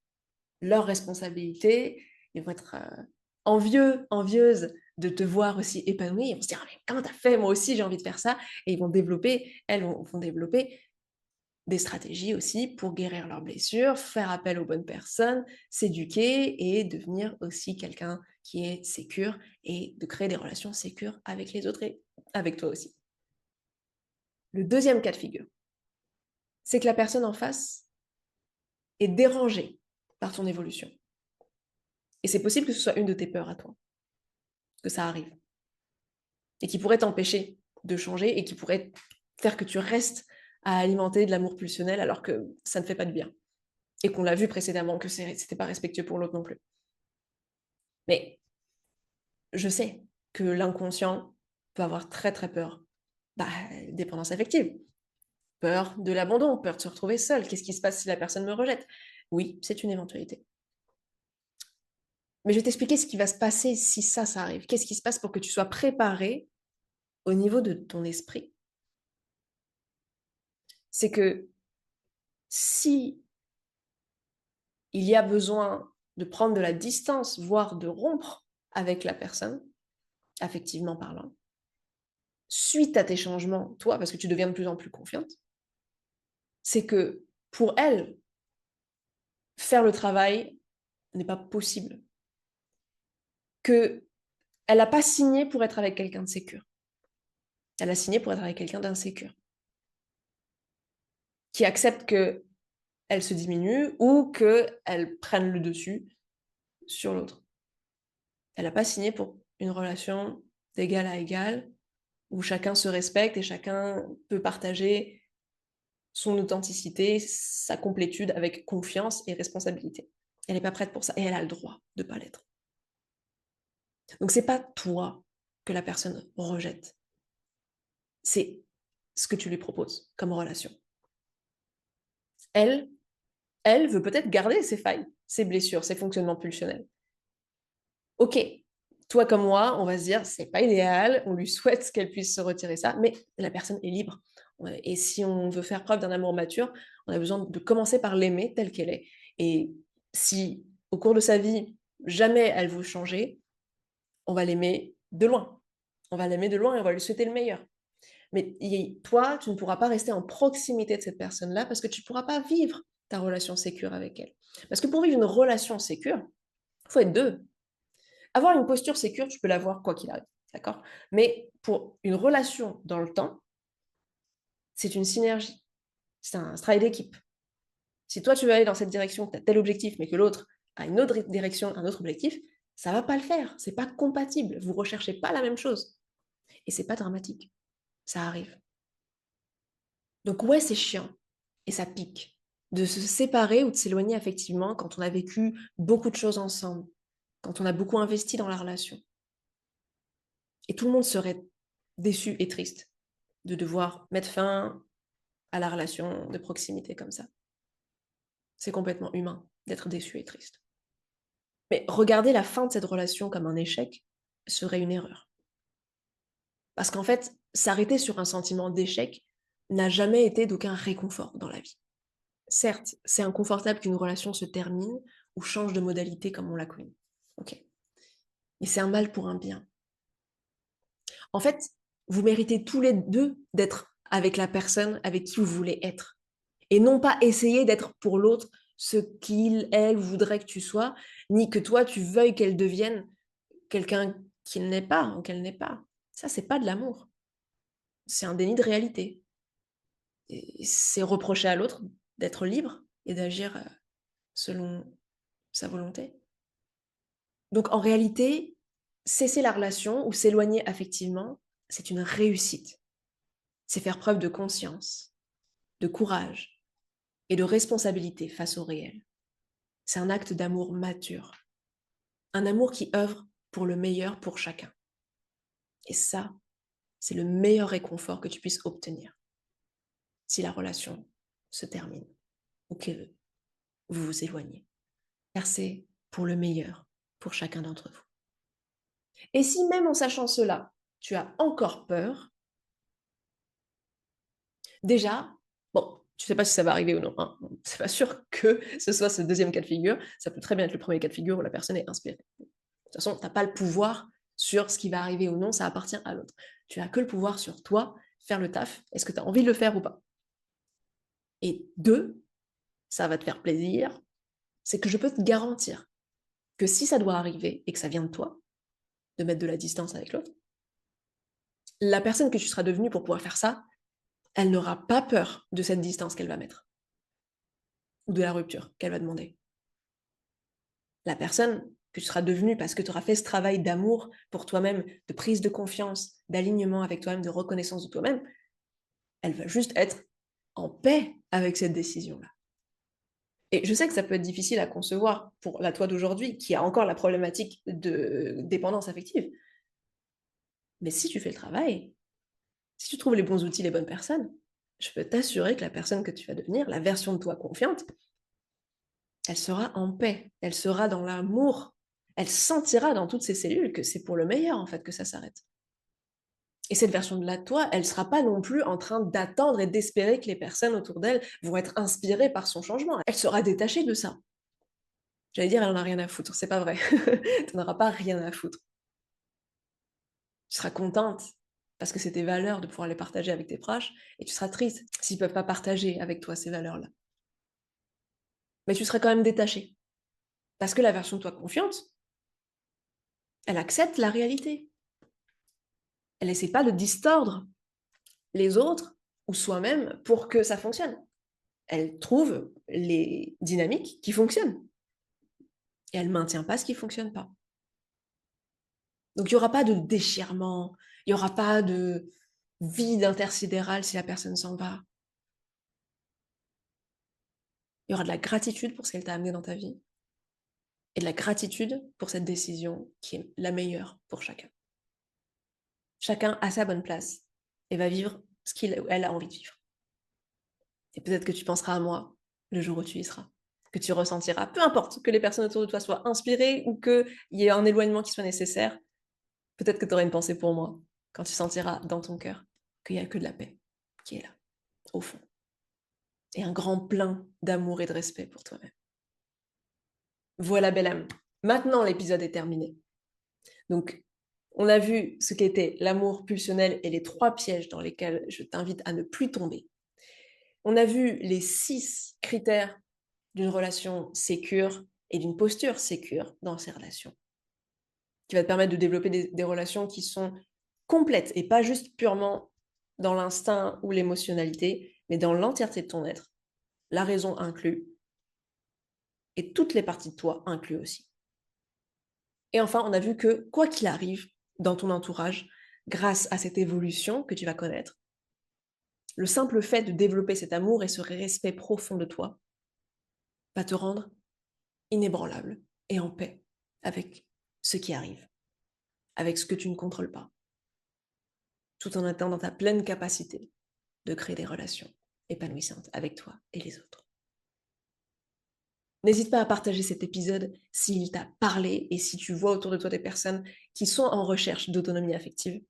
leurs responsabilités, ils vont être envieux, envieuses de te voir aussi épanouie, ils vont se dire, ah, mais comment t'as fait? Moi aussi, j'ai envie de faire ça. Et ils vont développer, elles vont développer des stratégies aussi pour guérir leurs blessures, faire appel aux bonnes personnes, s'éduquer et devenir aussi quelqu'un qui est sécure et de créer des relations sécures avec les autres et avec toi aussi. Le deuxième cas de figure, c'est que la personne en face est dérangée par ton évolution. Et c'est possible que ce soit une de tes peurs à toi, que ça arrive, et qui pourrait t'empêcher de changer et qui pourrait faire que tu restes à alimenter de l'amour pulsionnel alors que ça ne fait pas de bien. Et qu'on l'a vu précédemment, que c'était pas respectueux pour l'autre non plus. Mais je sais que l'inconscient peut avoir très très peur. Dépendance affective, peur de l'abandon, peur de se retrouver seul. Qu'est-ce qui se passe si la personne me rejette? Oui, c'est une éventualité. Mais je vais t'expliquer ce qui va se passer si ça arrive. Qu'est-ce qui se passe pour que tu sois préparé au niveau de ton esprit? C'est que si il y a besoin de prendre de la distance, voire de rompre avec la personne, affectivement parlant, suite à tes changements, toi, parce que tu deviens de plus en plus confiante, c'est que pour elle, faire le travail n'est pas possible. Que elle n'a pas signé pour être avec quelqu'un de sécure. Elle a signé pour être avec quelqu'un d'insécure. Qui accepte que elle se diminue ou qu'elle prenne le dessus sur l'autre. Elle n'a pas signé pour une relation d'égal à égal où chacun se respecte et chacun peut partager son authenticité, sa complétude avec confiance et responsabilité. Elle n'est pas prête pour ça et elle a le droit de ne pas l'être. Donc c'est pas toi que la personne rejette, c'est ce que tu lui proposes comme relation. Elle, elle veut peut-être garder ses failles, ses blessures, ses fonctionnements pulsionnels. Ok, toi comme moi, on va se dire c'est pas idéal, on lui souhaite qu'elle puisse se retirer ça, mais la personne est libre. Et si on veut faire preuve d'un amour mature, on a besoin de commencer par l'aimer telle qu'elle est Et si, au cours de sa vie, jamais elle veut changer, on va l'aimer de loin. On va l'aimer de loin et on va lui souhaiter le meilleur. Mais toi, tu ne pourras pas rester en proximité de cette personne-là parce que tu ne pourras pas vivre ta relation sécure avec elle. Parce que pour vivre une relation sécure, il faut être deux. Avoir une posture sécure, tu peux l'avoir quoi qu'il arrive, d'accord? Mais pour une relation dans le temps, c'est une synergie, c'est un travail d'équipe. Si toi, tu veux aller dans cette direction, tu as tel objectif, mais que l'autre a une autre direction, un autre objectif, ça ne va pas le faire. C'est pas compatible. Vous ne recherchez pas la même chose. Et c'est pas dramatique. Ça arrive. Donc ouais, c'est chiant. Et ça pique. De se séparer ou de s'éloigner affectivement quand on a vécu beaucoup de choses ensemble, quand on a beaucoup investi dans la relation. Et tout le monde serait déçu et triste de devoir mettre fin à la relation de proximité comme ça. C'est complètement humain d'être déçu et triste. Mais regarder la fin de cette relation comme un échec serait une erreur. Parce qu'en fait, s'arrêter sur un sentiment d'échec n'a jamais été d'aucun réconfort dans la vie. Certes, c'est inconfortable qu'une relation se termine ou change de modalité comme on l'a connu. Ok. Mais c'est un mal pour un bien. En fait, vous méritez tous les deux d'être avec la personne avec qui vous voulez être. Et non pas essayer d'être pour l'autre ce qu'il, elle voudrait que tu sois, ni que toi, tu veuilles qu'elle devienne quelqu'un qu'il n'est pas ou qu'elle n'est pas. Ça, c'est pas de l'amour. C'est un déni de réalité. Et c'est reprocher à l'autre d'être libre et d'agir selon sa volonté. Donc en réalité, cesser la relation ou s'éloigner affectivement, c'est une réussite. C'est faire preuve de conscience, de courage et de responsabilité face au réel. C'est un acte d'amour mature, un amour qui œuvre pour le meilleur pour chacun. Et ça, c'est le meilleur réconfort que tu puisses obtenir si la relation se termine ou que vous vous éloignez. Car c'est pour le meilleur pour chacun d'entre vous. Et si même en sachant cela, tu as encore peur, déjà, bon, tu ne sais pas si ça va arriver ou non. Hein. C'est pas sûr que ce soit ce deuxième cas de figure. Ça peut très bien être le premier cas de figure où la personne est inspirée. De toute façon, tu n'as pas le pouvoir sur ce qui va arriver ou non, ça appartient à l'autre. Tu n'as que le pouvoir sur toi, faire le taf. Est-ce que tu as envie de le faire ou pas? Et deux, ça va te faire plaisir, c'est que je peux te garantir que si ça doit arriver et que ça vient de toi, de mettre de la distance avec l'autre, la personne que tu seras devenue pour pouvoir faire ça, elle n'aura pas peur de cette distance qu'elle va mettre ou de la rupture qu'elle va demander. La personne que tu seras devenue parce que tu auras fait ce travail d'amour pour toi-même, de prise de confiance, d'alignement avec toi-même, de reconnaissance de toi-même, elle va juste être en paix avec cette décision-là. Et je sais que ça peut être difficile à concevoir pour la toi d'aujourd'hui, qui a encore la problématique de dépendance affective. Mais si tu fais le travail, si tu trouves les bons outils, les bonnes personnes, je peux t'assurer que la personne que tu vas devenir, la version de toi confiante, elle sera en paix, elle sera dans l'amour, elle sentira dans toutes ses cellules que c'est pour le meilleur en fait que ça s'arrête. Et cette version de la toi, elle ne sera pas non plus en train d'attendre et d'espérer que les personnes autour d'elle vont être inspirées par son changement. Elle sera détachée de ça. J'allais dire, elle en a rien à foutre. C'est pas vrai. Tu n'en auras pas rien à foutre. Tu seras contente parce que c'est tes valeurs de pouvoir les partager avec tes proches et tu seras triste s'ils ne peuvent pas partager avec toi ces valeurs-là. Mais tu seras quand même détachée parce que la version de toi confiante, elle accepte la réalité. Elle n'essaie pas de distordre les autres ou soi-même pour que ça fonctionne. Elle trouve les dynamiques qui fonctionnent et elle ne maintient pas ce qui ne fonctionne pas. Donc il n'y aura pas de déchirement, il n'y aura pas de vide intersidéral si la personne s'en va. Il y aura de la gratitude pour ce qu'elle t'a amené dans ta vie et de la gratitude pour cette décision qui est la meilleure pour chacun. Chacun a sa bonne place et va vivre ce qu'il ou elle a envie de vivre. Et peut-être que tu penseras à moi le jour où tu y seras, que tu ressentiras, peu importe que les personnes autour de toi soient inspirées ou qu'il y ait un éloignement qui soit nécessaire, peut-être que tu auras une pensée pour moi quand tu sentiras dans ton cœur qu'il n'y a que de la paix qui est là, au fond, et un grand plein d'amour et de respect pour toi-même. Voilà, belle âme. Maintenant, l'épisode est terminé. Donc, on a vu ce qu'était l'amour pulsionnel et les 3 pièges dans lesquels je t'invite à ne plus tomber. On a vu les 6 critères d'une relation sécure et d'une posture sécure dans ces relations, qui va te permettre de développer des relations qui sont complètes et pas juste purement dans l'instinct ou l'émotionnalité, mais dans l'entièreté de ton être, la raison inclue, et toutes les parties de toi incluses aussi. Et enfin, on a vu que quoi qu'il arrive dans ton entourage, grâce à cette évolution que tu vas connaître, le simple fait de développer cet amour et ce respect profond de toi va te rendre inébranlable et en paix avec ce qui arrive, avec ce que tu ne contrôles pas, tout en étant dans ta pleine capacité de créer des relations épanouissantes avec toi et les autres. N'hésite pas à partager cet épisode s'il t'a parlé et si tu vois autour de toi des personnes qui sont en recherche d'autonomie affective.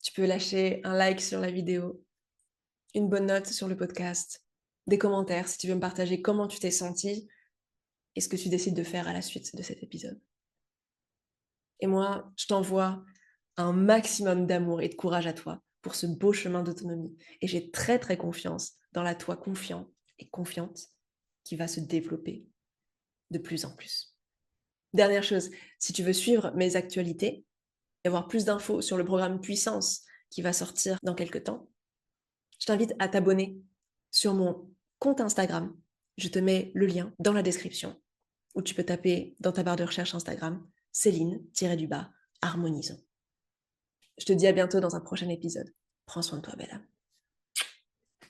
Tu peux lâcher un like sur la vidéo, une bonne note sur le podcast, des commentaires si tu veux me partager comment tu t'es senti et ce que tu décides de faire à la suite de cet épisode. Et moi, je t'envoie un maximum d'amour et de courage à toi pour ce beau chemin d'autonomie. Et j'ai très très confiance dans la toi confiant et confiante qui va se développer de plus en plus. Dernière chose, si tu veux suivre mes actualités et avoir plus d'infos sur le programme Puissance qui va sortir dans quelques temps, je t'invite à t'abonner sur mon compte Instagram. Je te mets le lien dans la description où tu peux taper dans ta barre de recherche Instagram Céline-Harmonisons. Je te dis à bientôt dans un prochain épisode. Prends soin de toi, belle âme.